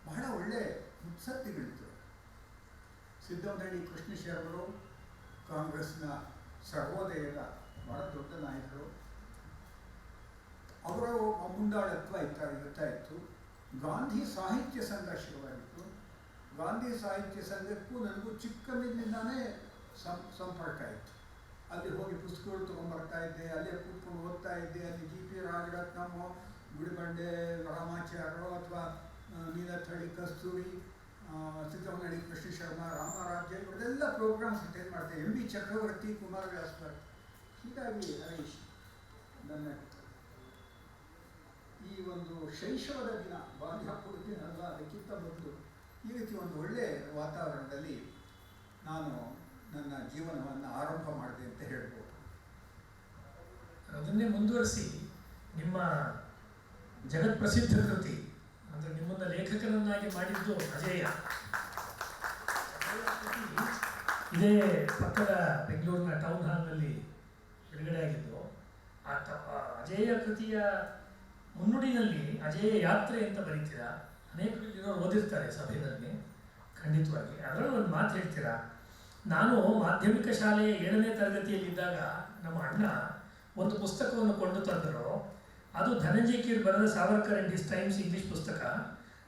ಬಹಳ ಒಳ್ಳೆ ಮುತ್ಸದ್ದಿಗಳಿತ್ತು. ಸಿದ್ದವನಹಳ್ಳಿ ಕೃಷ್ಣ ಶರ್ಮರು ಕಾಂಗ್ರೆಸ್ನ ಸರ್ವೋದಯದ ಬಹಳ ದೊಡ್ಡ ನಾಯಕರು. ಅವರ ಮುಂದಾಳತ್ವ ಇರ್ತಾ ಇತ್ತು. ಗಾಂಧಿ ಸಾಹಿತ್ಯ ಸಂಘ ಶುರುವಾಗಿತ್ತು. ಗಾಂಧಿ ಸಾಹಿತ್ಯ ಸಂಘಕ್ಕೂ ನನಗೂ ಚಿಕ್ಕಂದಿನಿಂದಾನೇ ಸಂಪರ್ಕ ಇತ್ತು. ಅಲ್ಲಿ ಹೋಗಿ ಪುಸ್ತಕಗಳು ತೊಗೊಂಡ್ಬರ್ತಾ ಇದ್ದೆ, ಅಲ್ಲೇ ಕೂತ್ಕೊಂಡು ಓದ್ತಾ ಇದ್ದೆ. ಅಲ್ಲಿ GP ರಾಜರತ್ನಮ್ಮ, ಗುಡಿಬಂಡೆ ರಾಮಾಚಾರ್ಯರು ಅಥವಾ ನೀಲಥಳ್ಳಿ ಕಸ್ತೂರಿ, ಸಿದ್ದವನಹಳ್ಳಿ ಕೃಷ್ಣ ಶರ್ಮ, ರಾಮರಾಜ್ಯ ಇವರೆಲ್ಲ ಪ್ರೋಗ್ರಾಮ್ಸ್ ಅಟೆಂಡ್ ಮಾಡ್ತಾರೆ. MB ಚಕ್ರವರ್ತಿ, ಕುಮಾರವ್ಯಾಸರು. ಹೀಗಾಗಿ ಹರೀಶ್, ನನ್ನ ಈ ಒಂದು ಶೈಶವದ ದಿನ, ಬಾಲ್ಯಪುರ ದಿನ ಅಲ್ಲ, ಅದಕ್ಕಿಂತ ಮೊದಲು ಈ ರೀತಿ ಒಂದು ಒಳ್ಳೆಯ ವಾತಾವರಣದಲ್ಲಿ ನಾನು ನನ್ನ ಜೀವನವನ್ನು ಆರಂಭ ಮಾಡಿದೆ ಅಂತ ಹೇಳ್ಬೋದು. ಅದನ್ನೇ ಮುಂದುವರಿಸಿ ನಿಮ್ಮ ಜಗತ್ಪ್ರಸಿದ್ಧ ಕೃತಿ, ಅಂದರೆ ನಿಮ್ಮನ್ನು ಲೇಖಕನನ್ನಾಗಿ ಮಾಡಿದ್ದು ಅಜೇಯ. ಇದೇ ಪಕ್ಕದ ಬೆಂಗಳೂರಿನ ಟೌನ್ ಹಾಲ್ನಲ್ಲಿ ಬಿಡುಗಡೆ ಆಗಿದ್ದು. ಆ ಅಜೇಯ ಕೃತಿಯ ಮುನ್ನುಡಿನಲ್ಲಿ ಅಜೇಯ ಯಾತ್ರೆ ಅಂತ ಬರೀತೀರಾ. ಅನೇಕ ಇರೋರು ಓದಿರ್ತಾರೆ ಸಭೆಯಲ್ಲಿ, ಖಂಡಿತವಾಗಿ. ಅದರಲ್ಲಿ ಒಂದು ಮಾತು ಹೇಳ್ತೀರಾ. ನಾನು ಮಾಧ್ಯಮಿಕ ಶಾಲೆಯ 7ನೇ ತರಗತಿಯಲ್ಲಿದ್ದಾಗ ನಮ್ಮ ಅಣ್ಣ ಒಂದು ಪುಸ್ತಕವನ್ನು ಕೊಂಡು ತಂದರು. ಅದು ಧನಂಜಯ ಕೀರ್ ಬರೆದ Savarkar and his times English ಪುಸ್ತಕ.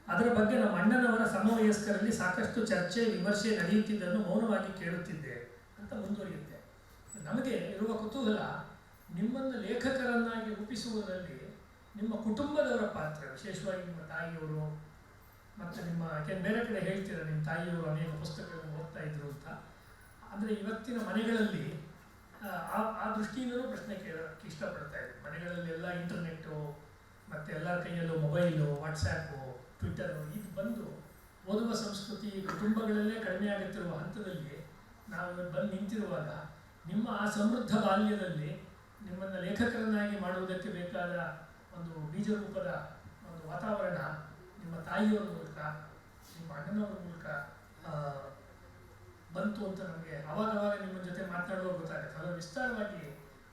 ಅದರ ಬಗ್ಗೆ ನಮ್ಮ ಅಣ್ಣನವರ ಸಮವಯಸ್ಕರಲ್ಲಿ ಸಾಕಷ್ಟು ಚರ್ಚೆ ವಿಮರ್ಶೆ ನಡೆಯುತ್ತಿದ್ದನ್ನು ಮೌನವಾಗಿ ಕೇಳುತ್ತಿದ್ದೆ ಅಂತ ಮುಂದುವರಿಯುತ್ತೆ. ನಮಗೆ ಇರುವ ಕುತೂಹಲ, ನಿಮ್ಮನ್ನು ಲೇಖಕರನ್ನಾಗಿ ರೂಪಿಸುವುದರಲ್ಲಿ ನಿಮ್ಮ ಕುಟುಂಬದವರ ಪಾತ್ರ, ವಿಶೇಷವಾಗಿ ನಿಮ್ಮ ತಾಯಿಯವರು ಮತ್ತು ನಿಮ್ಮ ಬೇರೆ ಕಡೆ ಹೇಳ್ತೀರಾ ನಿಮ್ಮ ತಾಯಿಯವರು ಅನೇಕ ಪುಸ್ತಕಗಳನ್ನು ಓದ್ತಾ ಇದ್ರು ಅಂತ. ಅಂದರೆ ಇವತ್ತಿನ ಮನೆಗಳಲ್ಲಿ ಆ ದೃಷ್ಟಿಯಿಂದಲೂ ಪ್ರಶ್ನೆ ಕೇಳೋಕ್ಕೆ ಇಷ್ಟಪಡ್ತಾ ಇದ್ರು. ಮನೆಗಳಲ್ಲಿ ಎಲ್ಲ ಇಂಟರ್ನೆಟ್ಟು ಮತ್ತು ಎಲ್ಲರ ಕೈಯಲ್ಲೂ ಮೊಬೈಲು, ವಾಟ್ಸ್ಯಾಪು, ಟ್ವಿಟ್ಟರು ಇದು ಬಂದು ಓದುವ ಸಂಸ್ಕೃತಿ ಕುಟುಂಬಗಳಲ್ಲೇ ಕಡಿಮೆ ಆಗುತ್ತಿರುವ ಹಂತದಲ್ಲಿ ನಾವು ಬಂದು ನಿಂತಿರುವಾಗ, ನಿಮ್ಮ ಆ ಸಮೃದ್ಧ ಬಾಲ್ಯದಲ್ಲಿ ನಿಮ್ಮನ್ನು ಲೇಖಕರನ್ನಾಗಿ ಮಾಡುವುದಕ್ಕೆ ಬೇಕಾದ ಒಂದು ಬೀಜರೂಪದ ಒಂದು ವಾತಾವರಣ ನಿಮ್ಮ ತಾಯಿಯವರ ಮೂಲಕ, ನಿಮ್ಮ ಅಣ್ಣನವರ ಮೂಲಕ ಬಂತು ಅಂತ ನಮಗೆ ಅವಾಗವಾಗ ನಿಮ್ಮ ಜೊತೆ ಮಾತನಾಡುವಾಗ ಗೊತ್ತಾಗುತ್ತೆ. ಅದರ ವಿಸ್ತಾರವಾಗಿ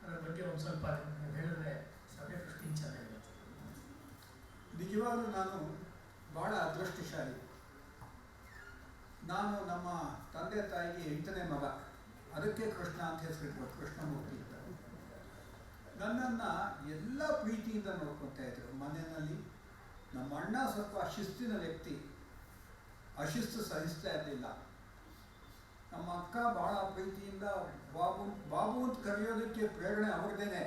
ಅದರ ಬಗ್ಗೆ ಒಂದು ಸ್ವಲ್ಪ ನೀವು ಹೇಳಿದ್ರೆ ಸಭೆ ದೃಷ್ಟಿ ಚೆನ್ನಾಗಿರುತ್ತೆ. ನಿಜವಾಗ್ಲೂ ನಾನು ಭಾಳ ಅದೃಷ್ಟಶಾಲಿ. ನಾನು ನಮ್ಮ ತಂದೆ ತಾಯಿಗೆ 8ನೇ ಮಗ. ಅದಕ್ಕೆ ಕೃಷ್ಣ ಅಂತ ಹೆಸರಿಟ್ಟು ಕೃಷ್ಣಮೂರ್ತಿ ಅಂತ. ನನ್ನನ್ನು ಎಲ್ಲ ಪ್ರೀತಿಯಿಂದ ನೋಡ್ಕೊತಾ ಇದ್ರು. ಮನೆಯಲ್ಲಿ ನಮ್ಮ ಅಣ್ಣ ಸ್ವಲ್ಪ ಶಿಸ್ತಿನ ವ್ಯಕ್ತಿ, ಅಶಿಸ್ತು ಸಹಿಸ್ತಾ ಇರಲಿಲ್ಲ. ನಮ್ಮ ಅಕ್ಕ ಭಾಳ ಪ್ರೀತಿಯಿಂದ ಬಾಬು ಬಾಬು ಅಂತ ಕರೆಯೋದಕ್ಕೆ ಪ್ರೇರಣೆ ಅವ್ರದ್ದೇನೆ.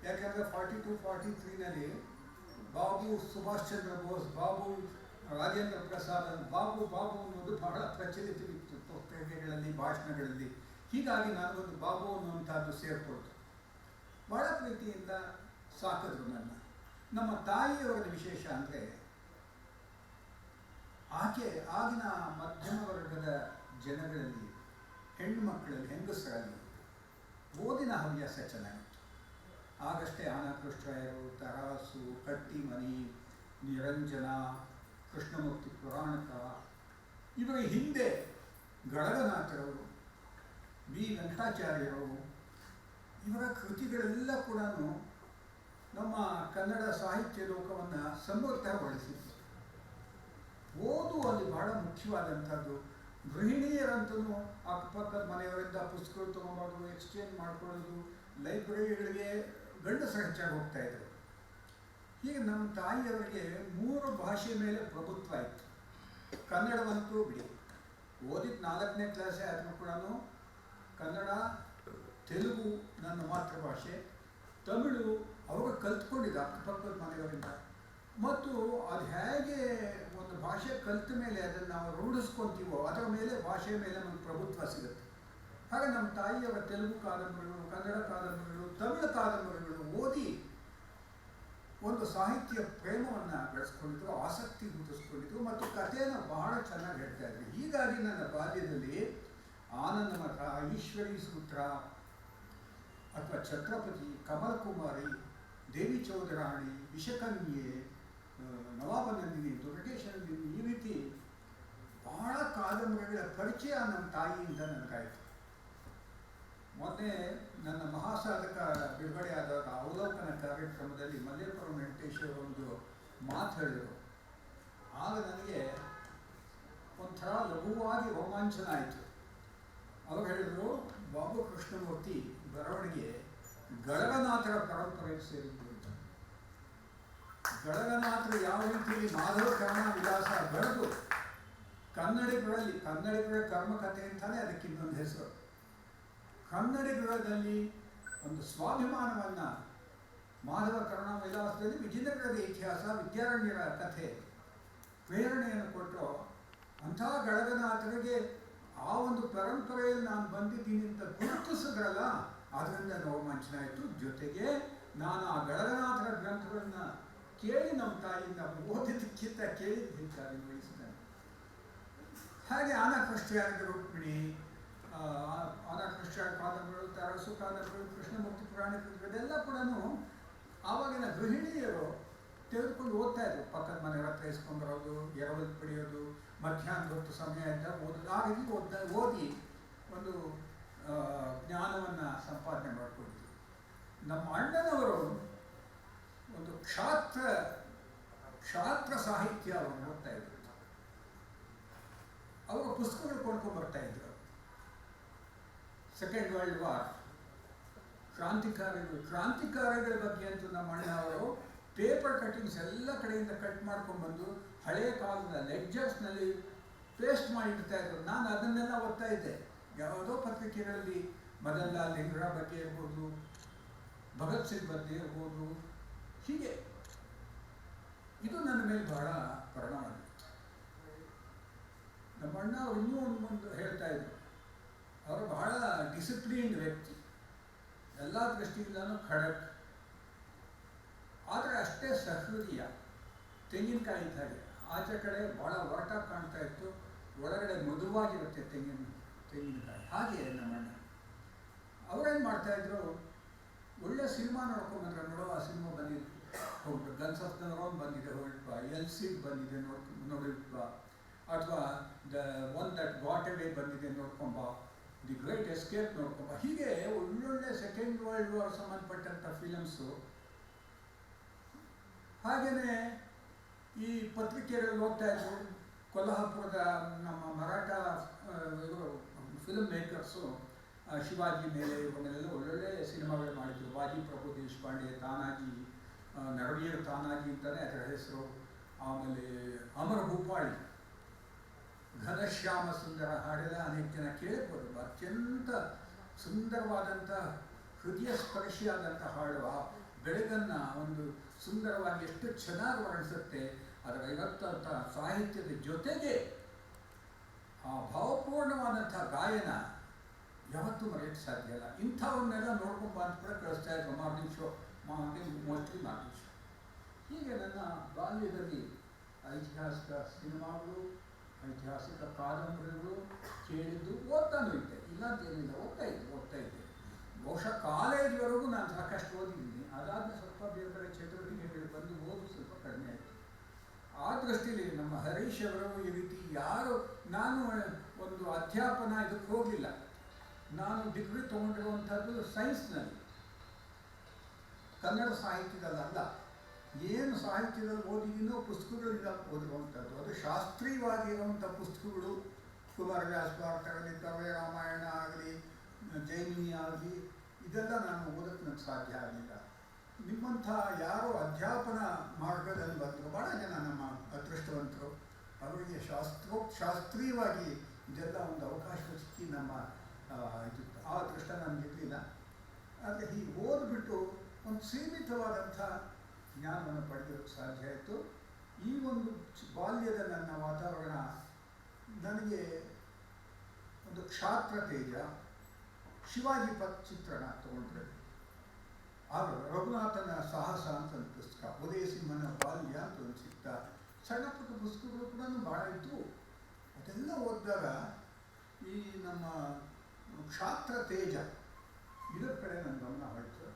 ಯಾಕೆಂದರೆ 42-43ನಲ್ಲಿ ಬಾಬು ಸುಭಾಷ್ ಚಂದ್ರ ಬೋಸ್, ಬಾಬು ರಾಜೇಂದ್ರ ಪ್ರಸಾದ್, ಬಾಬು ಬಾಬು ಅನ್ನೋದು ಬಹಳ ಪ್ರಚಲಿತವಿತ್ತು ಪತ್ರಿಕೆಗಳಲ್ಲಿ, ಭಾಷಣಗಳಲ್ಲಿ. ಹೀಗಾಗಿ ನನಗೊಂದು ಬಾಬು ಅನ್ನುವಂಥದ್ದು ಸೇರಿಕೊಳ್ತು. ಭಾಳ ಪ್ರೀತಿಯಿಂದ ಸಾಕಿದ್ರು ನನ್ನ. ನಮ್ಮ ತಾಯಿಯವರ ವಿಶೇಷ ಅಂದರೆ ಆಕೆ ಆಗಿನ ಮಧ್ಯಮ ವರ್ಗದ ಜನಗಳಲ್ಲಿ, ಹೆಣ್ಣುಮಕ್ಕಳಲ್ಲಿ, ಹೆಂಗಸರಲ್ಲಿ ಓದಿನ ಹವ್ಯಾಸ ಚೆನ್ನಾಗಿತ್ತು. ಆಗಷ್ಟೇ ಆನಕೃಷ್ಣರಾಯರು, ತರಾಸು, ಕಟ್ಟಿಮನಿ, ನಿರಂಜನ, ಕೃಷ್ಣಮೂರ್ತಿ ಪುರಾಣಿಕ, ಇವರ ಹಿಂದೆ ಗಳಗನಾಥರು, ಬಿ ವೆಂಕಟಾಚಾರ್ಯರು, ಇವರ ಕೃತಿಗಳೆಲ್ಲ ಕೂಡ ನಮ್ಮ ಕನ್ನಡ ಸಾಹಿತ್ಯ ಲೋಕವನ್ನು ಸಮೃದ್ಧಗೊಳಿಸಿತ್ತು. ಓದು ಅಲ್ಲಿ ಬಹಳ ಮುಖ್ಯವಾದಂಥದ್ದು. ಗೃಹಿಣಿಯರಂತೂ ಅಕ್ಕಪಕ್ಕದ ಮನೆಯವರಿಂದ ಪುಸ್ತಕ ತೊಗೊಂಬರೋದು, ಎಕ್ಸ್ಚೇಂಜ್ ಮಾಡ್ಕೊಳ್ಳೋದು, ಲೈಬ್ರರಿಗಳಿಗೆ ಗಂಡಸರು ಹೆಚ್ಚಾಗಿ ಹೋಗ್ತಾ ಇದ್ರು. ಹೀಗೆ ನಮ್ಮ ತಾಯಿಯವರಿಗೆ 3 ಭಾಷೆ ಮೇಲೆ ಪ್ರಭುತ್ವ ಇತ್ತು. ಕನ್ನಡವಂತೂ ಬಿಡಿ, ಓದಿದ 4ನೇ ಕ್ಲಾಸೇ ಆದರೂ ಕೂಡ ಕನ್ನಡ, ತೆಲುಗು ನನ್ನ ಮಾತೃಭಾಷೆ, ತಮಿಳು ಅವಾಗ ಕಲ್ತ್ಕೊಂಡಿದ್ದ ಅಕ್ಕಪಕ್ಕದ ಮನೆಯವರಿಂದ. ಮತ್ತು ಅದು ಹೇಗೆ ಒಂದು ಭಾಷೆ ಕಲಿತ ಮೇಲೆ ಅದನ್ನು ನಾವು ರೂಢಿಸ್ಕೊತೀವೋ ಅದರ ಮೇಲೆ, ಭಾಷೆಯ ಮೇಲೆ ನಮಗೆ ಪ್ರಭುತ್ವ ಸಿಗುತ್ತೆ. ಹಾಗೆ ನಮ್ಮ ತಾಯಿಯವರ ತೆಲುಗು ಕಾದಂಬರಿಗಳು, ಕನ್ನಡ ಕಾದಂಬರಿಗಳು, ತಮಿಳು ಕಾದಂಬರಿಗಳು ಓದಿ ಒಂದು ಸಾಹಿತ್ಯ ಪ್ರೇಮವನ್ನು ಬೆಳೆಸ್ಕೊಂಡಿದ್ರು, ಆಸಕ್ತಿ ಹುಟ್ಟಿಸ್ಕೊಂಡಿದ್ರು ಮತ್ತು ಕಥೆಯನ್ನು ಬಹಳ ಚೆನ್ನಾಗಿ ಹೇಳ್ತಾ ಇದ್ರು. ಹೀಗಾಗಿ ನನ್ನ ಬಾಲ್ಯದಲ್ಲಿ ಆನಂದ ಮಠ, ಈಶ್ವರಿ ಸೂತ್ರ ಅಥವಾ ಛತ್ರಪತಿ, ಕಮಲಕುಮಾರಿ, ದೇವಿ ಚೌಧರಾಣಿ, ವಿಷಕನ್ಯೆ, ನವಾಬನಂದಿನಿ, ದುರ್ಗೇಶನಂದಿನಿ, ಈ ರೀತಿ ಬಹಳ ಕಾದಂಬರಿಗಳ ಪರಿಚಯ ನಮ್ಮ ತಾಯಿಯಿಂದ ನನಗಾಯಿತು. ಮೊನ್ನೆ ನನ್ನ ಮಹಾಸಾಧಕ ಬಿಡುಗಡೆ ಆದಾಗ ಅವಲೋಕನ ಕಾರ್ಯಕ್ರಮದಲ್ಲಿ ಮಲ್ಲೇಪುರಂ ವೆಂಕಟೇಶ್ ಅವರು ಒಂದು ಮಾತು ಹೇಳಿದರು. ಆಗ ನನಗೆ ಒಂಥರ ಲಘುವಾಗಿ ರೋಮಾಂಚನ ಆಯಿತು. ಅವರು ಹೇಳಿದರು, ಬಾಬು ಕೃಷ್ಣಮೂರ್ತಿ ಬರವಣಿಗೆ ಗಳಗನಾಥರ ಪರಂಪರೆಗೆ ಸೇರಿದ್ದು ಅಂತ. ಗಳಗನಾಥರು ಯಾವ ರೀತಿಯಲ್ಲಿ ಮಾಧವ ಕರ್ಣ ವಿಲಾಸ ಬರೆದು ಕನ್ನಡಿಗರ ಕರ್ಮಕಥೆ ಅಂತಾನೆ ಅದಕ್ಕೆ ಇನ್ನೊಂದು ಹೆಸರು. ಕನ್ನಡಿಗರಲ್ಲಿ ಒಂದು ಸ್ವಾಭಿಮಾನವನ್ನು ಮಾಧವ ಕರ್ಣ ವಿಲಾಸದಲ್ಲಿ ವಿಜಯನಗರದ ಇತಿಹಾಸ, ವಿದ್ಯಾರಣ್ಯರ ಕಥೆ ಪ್ರೇರಣೆಯನ್ನು ಕೊಟ್ಟರು. ಅಂಥ ಗಳಗನಾಥರಿಗೆ ಆ ಒಂದು ಪರಂಪರೆಯಲ್ಲಿ ನಾನು ಬಂದಿದ್ದೀನಿ ಅಂತ ಗುರುತಿಸಿದ್ರಲ್ಲ, ಅದರಿಂದ ರೋಮಾಂಚನ ಆಯಿತು. ಜೊತೆಗೆ ನಾನು ಆ ಗಳಗನಾಥರ ಗ್ರಂಥಗಳನ್ನು ಕೇಳಿ ನಮ್ಮ ತಾಯಿಯಿಂದ ಓದಿದ್ದಕ್ಕಿಂತ ಕೇಳಿದ್ದು ಹೆಚ್ಚಾಗಿ ವಹಿಸಿದ್ದೇನೆ. ಹಾಗೆ ಆನಕೃಷ್ಣರಾಯರ ರುಕ್ಮಿಣಿ, ಆನಕೃಷ್ಣ ಕಾದಂಬರಿಗಳು, ತರಾಸು ಕಾದಂಬರಿಗಳು, ಕೃಷ್ಣಮೂರ್ತಿ ಪುರಾಣಿಕ, ಇದೆಲ್ಲ ಕೂಡ ಆವಾಗಿನ ಗೃಹಿಣಿಯರು ತೆಗೆದುಕೊಂಡು ಓದ್ತಾ ಇದ್ರು. ಪಕ್ಕದ ಮನೆಯವರ ಹತ್ರ ಇಸ್ಕೊಂಡು ಬರೋದು, ಎರವಲು ಪಡೆಯೋದು, ಮಧ್ಯಾಹ್ನದ ಹೊತ್ತು ಸಮಯ ಇದ್ದಾಗ ಓದೋದು, ಆ ರೀತಿ ಓದಿ ಒಂದು ಜ್ಞಾನವನ್ನು ಸಂಪಾದನೆ ಮಾಡಿಕೊಂಡಿದ್ರು. ನಮ್ಮ ಅಣ್ಣನವರು ಒಂದು ಕ್ಷಾತ್ರ ಸಾಹಿತ್ಯವನ್ನು ಓದ್ತಾ ಇದ್ರು. ಅವರು ಪುಸ್ತಕಗಳು ಕೊಂಡ್ಕೊಂಡು ಬರ್ತಾ ಇದ್ರು. ಸೆಕೆಂಡ್ ವರ್ಲ್ಡ್ ವಾರ್, ಕ್ರಾಂತಿಕಾರಿಗಳ ಬಗ್ಗೆ ಅಂತೂ ನಮ್ಮ ಅಣ್ಣ ಅವರು ಪೇಪರ್ ಕಟ್ಟಿಂಗ್ಸ್ ಎಲ್ಲ ಕಡೆಯಿಂದ ಕಟ್ ಮಾಡ್ಕೊಂಡ್ಬಂದು ಹಳೆಯ ಕಾಲದ ಲೆಡ್ಜರ್ಸ್ನಲ್ಲಿ ಪೇಸ್ಟ್ ಮಾಡಿಡ್ತಾ ಇದ್ರು. ನಾನು ಅದನ್ನೆಲ್ಲ ಓದ್ತಾ ಇದ್ದೆ. ಯಾವುದೋ ಪತ್ರಿಕೆಗಳಲ್ಲಿ ಮದನ್ ಲಾಲ್ ನೆಹ್ರೂ ಬಗ್ಗೆ ಇರ್ಬೋದು, ಭಗತ್ ಸಿಂಗ್ ಬಗ್ಗೆ ಇರ್ಬೋದು, ಹೀಗೆ ಇದು ನನ್ನ ಮೇಲೆ ಬಹಳ ಪರಿಣಾಮ ಬೀರಿತು. ನಮ್ಮ ಅಣ್ಣ ಅವರು ಇನ್ನೂ ಒಂದು ಹೇಳ್ತಾ ಇದ್ರು, ಅವರು ಬಹಳ ಡಿಸಿಪ್ಲೀನ್ಡ್ ವ್ಯಕ್ತಿ, ಎಲ್ಲ ದೃಷ್ಟಿಯಿಂದನೂ ಖಡಕ್, ಆದರೆ ಅಷ್ಟೇ ಸಹೃದಯ. ತೆಂಗಿನಕಾಯಿ ಇದ್ದಾಗೆ ಆಚೆ ಕಡೆ ಭಾಳ ಒರಟಾಗಿ ಕಾಣ್ತಾ ಇತ್ತು, ಒಳಗಡೆ ಮೃದುವಾಗಿರುತ್ತೆ ತೆಂಗಿನಕಾಯಿ. ಹಾಗೆ ನಮ್ಮ ಅಣ್ಣ ಅವರೇನು ಮಾಡ್ತಾಯಿದ್ರು, ಒಳ್ಳೆ ಸಿನಿಮಾ ನೋಡ್ಕೊಂಬಂದ್ರೆ, ನೋಡೋ ಆ ಸಿನಿಮಾ ಬಂದಿದ್ದು ಹೋಗ್ಬಿಟ್ಟು, ಗನ್ಸ್ ಆಫ್ ದ ರೋನ್ ಬಂದಿದೆ ಹೋಗ್ಬಿಟ್ವಾ, ಎಲ್ಸಿಡ್ ಬಂದಿದೆ ನೋಡಿಟ್ವಾ, ಅಥವಾ ದ ಒನ್ ದಟ್ ಗಾಟ್ ಅವೇ ಬಂದಿದೆ ನೋಡ್ಕೊಂಬ, ದಿ ಗ್ರೇಟ್ ಎಸ್ಕೇಪ್ ನೋಡ್ಕೊಂಬ. ಹೀಗೆ ಒಳ್ಳೊಳ್ಳೆ ಸೆಕೆಂಡ್ ವರ್ಲ್ಡ್ ವಾರ್ ಸಂಬಂಧಪಟ್ಟಂಥ ಫಿಲಮ್ಸು. ಹಾಗೆಯೇ ಈ ಪತ್ರಿಕೆಗಳಲ್ಲಿ ಓದ್ತಾ ಇದ್ರು. ಕೊಲ್ಹಾಪುರದ ನಮ್ಮ ಮರಾಠ ಫಿಲ್ಮ್ ಮೇಕರ್ಸು ಶಿವಾಜಿ ಮೇಲೆ ಇವನ್ನೆಲ್ಲ ಒಳ್ಳೊಳ್ಳೆ ಸಿನಿಮಾಗಳು ಮಾಡಿದ್ರು. ಬಾಜಿ ಪ್ರಭು ದೇಶಪಾಂಡೆ, ತಾನಾಜಿ, ನರವೀರ್ ತಾನಾಜಿ ಅಂತಲೇ ಅದರ ಹೆಸರು. ಆಮೇಲೆ ಅಮರ ಭೂಪಾಳಿ, ಘನಶ್ಯಾಮ ಸುಂದರ ಹಾಡೆಲ್ಲ ಅನೇಕ ಜನ ಕೇಳಿರ್ಬೋದು. ಅತ್ಯಂತ ಸುಂದರವಾದಂಥ ಹೃದಯ ಸ್ಪರ್ಶಿಯಾದಂಥ ಹಾಡು. ಆ ಬೆಳಗನ್ನು ಒಂದು ಸುಂದರವಾಗಿ ಎಷ್ಟು ಚೆನ್ನಾಗಿ ವರ್ಣಿಸುತ್ತೆ. ಅದರ ಇವತ್ತಂಥ ಸಾಹಿತ್ಯದ ಜೊತೆಗೆ ಆ ಭಾವಪೂರ್ಣವಾದಂಥ ಗಾಯನ ಯಾವತ್ತೂ ಮರೆಯೋಕ್ಕೆ ಸಾಧ್ಯ ಇಲ್ಲ. ಇಂಥವನ್ನೆಲ್ಲ ನೋಡ್ಕೊಂಬ ಅಂತ ಕೂಡ ಕಳಿಸ್ತಾ ಇದ್ರು morning show, mostly morning show. ಹೀಗೆ ನನ್ನ ಬಾಲ್ಯದಲ್ಲಿ ಐತಿಹಾಸಿಕ ಸಿನಿಮಾಗಳು, ಐತಿಹಾಸಿಕ ಕಾದಂಬರಿಗಳು ಕೇಳಿದ್ದು, ಓದ್ತಾನೂ ಇದ್ದೆ, ಇಲ್ಲಾಂತೇನಿಲ್ಲ, ಓದ್ತಾ ಇದ್ದೆ. ಬಹುಶಃ ಕಾಲೇಜ್ವರೆಗೂ ನಾನು ಸಾಕಷ್ಟು ಓದಿದ್ದೀನಿ. ಅದಾದ್ಮೇಲೆ ಸ್ವಲ್ಪ ಬೇರೆ ಬೇರೆ ಚಟುವಟಿಕೆಗಳು ಬಂದು ಓದು ಸ್ವಲ್ಪ ಕಡಿಮೆ ಆಯಿತು. ಆ ದೃಷ್ಟಿಯಲ್ಲಿ ನಮ್ಮ ಹರೀಶ್ ಅವರು ಈ ರೀತಿ ಯಾರು, ನಾನು ಒಂದು ಅಧ್ಯಾಪನ ಇದಕ್ಕೆ ಹೋಗಲಿಲ್ಲ. ನಾನು ಡಿಗ್ರಿ ತೊಗೊಂಡಿರುವಂಥದ್ದು ಸೈನ್ಸ್ನಲ್ಲಿ, ಕನ್ನಡ ಸಾಹಿತ್ಯದಲ್ಲ. ಏನು ಸಾಹಿತ್ಯದಲ್ಲಿ ಓದಿದ್ದೀನೋ ಪುಸ್ತಕಗಳಿಂದ ಓದಿರುವಂಥದ್ದು. ಅದು ಶಾಸ್ತ್ರೀಯವಾಗಿರುವಂಥ ಪುಸ್ತಕಗಳು, ಕುಮಾರವ್ಯಾಸ ಭಾರತಗಲಿ, ಕವ್ಯ ರಾಮಾಯಣ ಆಗಲಿ, ಜೈಮಿನಿ ಆಗಲಿ, ಇದೆಲ್ಲ ನಾನು ಓದಕ್ಕೆ ನನಗೆ ಸಾಧ್ಯ ಆಗಲಿಲ್ಲ. ನಿಮ್ಮಂಥ ಯಾರೋ ಅಧ್ಯಾಪನ ಮಾರ್ಗದಲ್ಲಿ ಬಂದರು ಭಾಳ ಜನ ನಮ್ಮ ಅದೃಷ್ಟವಂತರು. ಅವರಿಗೆ ಶಾಸ್ತ್ರೀಯವಾಗಿ ಇದೆಲ್ಲ ಒಂದು ಅವಕಾಶ ಸಿಕ್ಕಿ ನಮ್ಮ ಇದು ಆ ಅದೃಷ್ಟ ನನಗಿರಲಿಲ್ಲ. ಆದರೆ ಹೀಗೆ ಓದ್ಬಿಟ್ಟು ಒಂದು ಸೀಮಿತವಾದಂಥ ಜ್ಞಾನವನ್ನು ಪಡೆಯೋಕ್ಕೆ ಸಾಧ್ಯ ಆಯಿತು. ಈ ಒಂದು ಬಾಲ್ಯದ ನನ್ನ ವಾತಾವರಣ ನನಗೆ ಒಂದು ಕ್ಷಾತ್ರ ತೇಜ, ಶಿವಾಜಿ ಚಿತ್ರಣ ತಗೊಂಡ್ರೆ, ಆಗ ರಘುನಾಥನ ಸಾಹಸ ಅಂತ ಒಂದು ಪುಸ್ತಕ, ಉದಯಸಿಂಹನ ಬಾಲ್ಯ ಅಂತ ಒಂದು ಸಿಕ್ತ, ಸಣ್ಣ ಪುಟ್ಟ ಪುಸ್ತಕಗಳು ಕೂಡ ಭಾಳ ಇತ್ತು. ಅದೆಲ್ಲ ಓದಿದಾಗ ಈ ನಮ್ಮ ಕ್ಷಾತ್ರ ತೇಜ ಇದರ ಕಡೆ ನನ್ನ ಗಮನ ಹೋಯಿತು.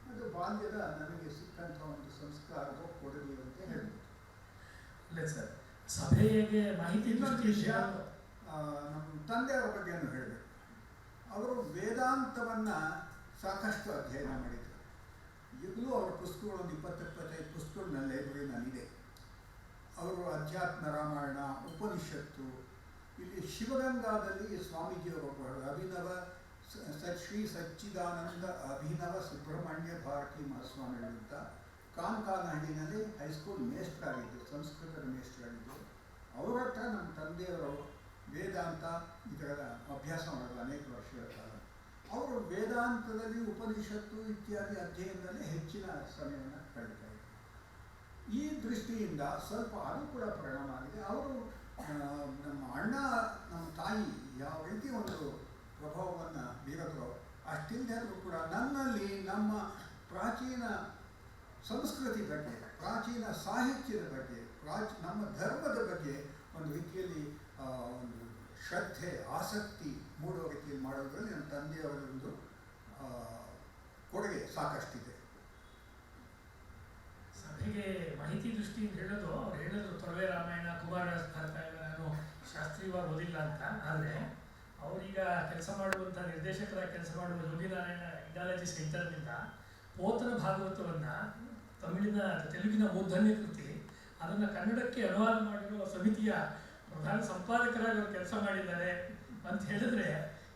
ಅದು ಬಾಲ್ಯದ ನನಗೆ ಸಿಕ್ಕಂಥ ಒಂದು ಸಂಸ್ಕಾರದ ಕೊಡುಗೆ ಅಂತ ಹೇಳ್ಬೋದು. ಇಲ್ಲ ಸರ್, ಸಭೆಗೆ ಮಾಹಿತಿ ಇನ್ನೊಂದು ವಿಷಯ, ನಮ್ಮ ತಂದೆಯವರ ಬಗ್ಗೆಯನ್ನು ಹೇಳಬೇಕು. ಅವರು ವೇದಾಂತವನ್ನು ಸಾಕಷ್ಟು ಅಧ್ಯಯನ ಮಾಡಿದರು. ಈಗಲೂ ಅವರ ಪುಸ್ತಕಗಳು ಒಂದು 20-25 ಪುಸ್ತಕಗಳು ನನ್ನ ಲೈಬ್ರರಿನಲ್ಲಿದೆ. ಅವರು ಅಧ್ಯಾತ್ಮ ರಾಮಾಯಣ, ಉಪನಿಷತ್ತು, ಇಲ್ಲಿ ಶಿವಗಂಗಾದಲ್ಲಿ ಸ್ವಾಮೀಜಿಯವರು ಅಭಿನವ ಶ್ರೀ ಸಚ್ಚಿದಾನಂದ ಅಭಿನವ ಸುಬ್ರಹ್ಮಣ್ಯ ಭಾರತಿ ಮಹಾಸ್ವಾಮಿಗಳು ಅಂತ ಕಾನ್ಕಾನಹಳ್ಳಿನಲ್ಲಿ ಹೈಸ್ಕೂಲ್ ಮೇಸ್ಟ್ರಾಗಿದ್ದರು, ಸಂಸ್ಕೃತದ ಮೇಸ್ಟ್ರಾಗಿದ್ದರು. ಅವರ ಹತ್ರ ನಮ್ಮ ತಂದೆಯವರು ವೇದಾಂತ ಇದರ ಅಭ್ಯಾಸ ಮಾಡೋದು ಅನೇಕ ವರ್ಷಗಳ ಕಾಲ. ಅವರು ವೇದಾಂತದಲ್ಲಿ ಉಪನಿಷತ್ತು ಇತ್ಯಾದಿ ಅಧ್ಯಯನದಲ್ಲಿ ಹೆಚ್ಚಿನ ಸಮಯವನ್ನು ಕಳೀತಾ ಇದ್ದರು. ಈ ದೃಷ್ಟಿಯಿಂದ ಸ್ವಲ್ಪ ಅದು ಕೂಡ ಪರಿಣಾಮ ಆಗಿದೆ. ಅವರು ನಮ್ಮ ಅಣ್ಣ, ನಮ್ಮ ತಾಯಿ ಯಾವ ರೀತಿ ಒಂದು ಪ್ರಭಾವವನ್ನು ಬೀರಿದ್ರು ಅಷ್ಟಿಲ್ಲದೆ ಕೂಡ ನನ್ನಲ್ಲಿ ನಮ್ಮ ಪ್ರಾಚೀನ ಸಂಸ್ಕೃತಿ ಬಗ್ಗೆ, ಪ್ರಾಚೀನ ಸಾಹಿತ್ಯದ ಬಗ್ಗೆ, ನಮ್ಮ ಧರ್ಮದ ಬಗ್ಗೆ ಒಂದು ರೀತಿಯಲ್ಲಿ ಒಂದು ಶ್ರದ್ಧೆ, ಆಸಕ್ತಿ ಮೂಡುವ ರೀತಿಯಲ್ಲಿ ಮಾಡೋದ್ರಲ್ಲಿ ನನ್ನ ತಂದೆಯವರ ಒಂದು ಕೊಡುಗೆ ಸಾಕಷ್ಟಿದೆ. ಸಭೆಗೆ ಮಾಹಿತಿ ದೃಷ್ಟಿಯಿಂದ ಹೇಳೋದು, ಅವ್ರು ಹೇಳಿದ್ರು ತೊರವೆ ರಾಮಾಯಣ, ಕುಮಾರವ್ಯಾಸ ಭಾರತ ಎಲ್ಲ ನಾನು ಶಾಸ್ತ್ರೀಯವಾಗಿ ಓದಿಲ್ಲ ಅಂತ. ಆದರೆ ಅವರೀಗ ಕೆಲಸ ಮಾಡುವಂಥ ನಿರ್ದೇಶಕರಾಗಿ ಕೆಲಸ ಮಾಡುವ ಯೋಗಿನಾರಾಯಣ ಇಂಡಾಲಜಿ ಸೆಂಟರ್ನಿಂದ ಪೋತನ ಭಾಗವತವನ್ನು ತೆಲುಗಿನ ಮೂರ್ಧನ್ಯ ಕೃತಿ ಅದನ್ನು ಕನ್ನಡಕ್ಕೆ ಅನುವಾದ ಮಾಡಿರುವ ಸಮಿತಿಯ ಪ್ರಧಾನ ಸಂಪಾದಕರಾಗಿ ಅವರು ಕೆಲಸ ಮಾಡಿದ್ದಾರೆ ಅಂತ ಹೇಳಿದ್ರೆ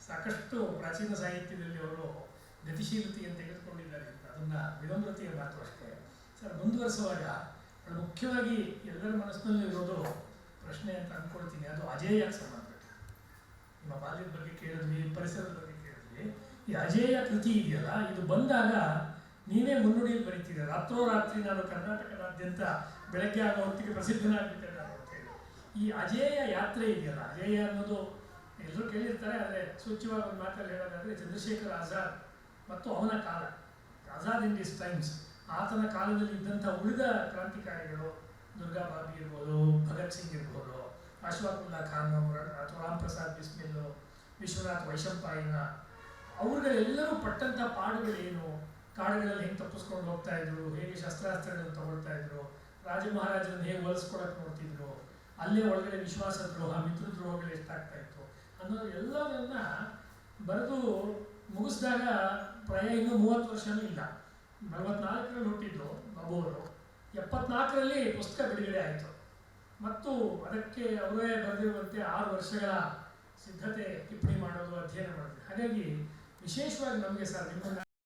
ಸಾಕಷ್ಟು ಪ್ರಾಚೀನ ಸಾಹಿತ್ಯದಲ್ಲಿ ಅವರು ಗತಿಶೀಲತೆಯನ್ನು ತೆಗೆದುಕೊಂಡಿದ್ದಾರೆ ಅಂತ. ಅದನ್ನು ವಿನಮ್ರತೆಯ ಮಾತು ಅಷ್ಟೇ. ಸರ್, ಮುಂದುವರಿಸುವಾಗ ಮುಖ್ಯವಾಗಿ ಎಲ್ಲರ ಮನಸ್ಸಿನಲ್ಲಿ ಇರೋದು ಪ್ರಶ್ನೆ ಅಂತ ಅಂದ್ಕೊಳ್ತೀನಿ, ಅದು ಅಜೇಯಕ್ಕೆ ಸಂಬಂಧಪಟ್ಟ. ನಿಮ್ಮ ಬಾಲ್ಯದ ಬಗ್ಗೆ ಕೇಳಿದ್ವಿ, ಪರಿಸರದ ಬಗ್ಗೆ ಕೇಳಿದ್ವಿ. ಈ ಅಜೇಯ ಕೃತಿ ಇದೆಯಲ್ಲ, ಇದು ಬಂದಾಗ ನೀವೇ ಮುನ್ನುಡಿಯಲ್ಲಿ ಬರೀತೀರಿ, ರಾತ್ರೋರಾತ್ರಿ ನಾನು ಕರ್ನಾಟಕದಾದ್ಯಂತ ಬೆಳಗ್ಗೆ ಆಗೋ ಹೊತ್ತಿಗೆ ಪ್ರಸಿದ್ಧನಾಗ್ಬಿಟ್ಟೆ ನಾನು ಅಂತ ಹೇಳಿ. ಈ ಅಜೇಯ ಯಾತ್ರೆ ಇದೆಯಲ್ಲ, ಅಜೇಯ ಅನ್ನೋದು ಎಲ್ಲರೂ ಕೇಳಿರ್ತಾರೆ, ಆದರೆ ಸೂಚ್ಯವಾಗಿ ಒಂದು ಮಾತಲ್ಲಿ ಹೇಳೋದಾದರೆ ಚಂದ್ರಶೇಖರ್ ಆಜಾದ್ ಮತ್ತು ಅವನ ಕಾಲ, ಆಜಾದ್ ಇನ್ ದಿಸ್ ಟೈಮ್ಸ್, ಆತನ ಕಾಲದಲ್ಲಿ ಇದ್ದಂಥ ಉಳಿದ ಕ್ರಾಂತಿಕಾರಿಗಳು, ದುರ್ಗಾ ಬಾಬಿ ಇರ್ಬೋದು, ಭಗತ್ ಸಿಂಗ್ ಇರ್ಬೋದು, ಅಶ್ವಾಕುಲ್ಲಾ ಖಾನ್ ಅಥವಾ ರಾಮ್ ಪ್ರಸಾದ್ ಬಿಸ್ಮಿಲ್, ವಿಶ್ವನಾಥ್ ವೈಶಂಪಾಯನ, ಅವ್ರುಗಳೆಲ್ಲರೂ ಪಟ್ಟಂಥ ಪಾಡುಗಳೇನು, ಕಾಡುಗಳಲ್ಲಿ ಹೆಂಗೆ ತಪ್ಪಿಸ್ಕೊಂಡು ಹೋಗ್ತಾ ಇದ್ರು, ಹೇಗೆ ಶಸ್ತ್ರಾಸ್ತ್ರಗಳನ್ನು ತಗೊಳ್ತಾ ಇದ್ರು, ರಾಜ ಮಹಾರಾಜರನ್ನು ಹೇಗೆ ಹೊಲಿಸ್ಕೊಳಕ್ಕೆ ನೋಡ್ತಿದ್ರು, ಅಲ್ಲೇ ಒಳಗಡೆ ವಿಶ್ವಾಸದ್ರೋಹ, ಮಿತ್ರದ್ರೋಹಗಳು ಎಷ್ಟಾಗ್ತಾ ಇತ್ತು ಅನ್ನೋದು ಎಲ್ಲವನ್ನ ಬರೆದು ಮುಗಿಸಿದಾಗ ಪ್ರಾಯ ಇನ್ನೂ 30 ವರ್ಷನೂ ಇಲ್ಲ. 44ರಲ್ಲಿ ಹುಟ್ಟಿದ್ದು ಬಾಬು ಅವರು, 74ರಲ್ಲಿ ಪುಸ್ತಕ ಬಿಡುಗಡೆ ಆಯಿತು. ಮತ್ತು ಅದಕ್ಕೆ ಅವರೇ ಬರೆದಿರುವಂತೆ 6 ವರ್ಷಗಳ ಸಿದ್ಧತೆ ಟಿಪ್ಪಣಿ ಮಾಡೋದು ಅಧ್ಯಯನ ಮಾಡೋದು. ಹಾಗಾಗಿ ವಿಶೇಷವಾಗಿ ನಮಗೆ ಸರ್ ನಿಮ್ಮನ್ನು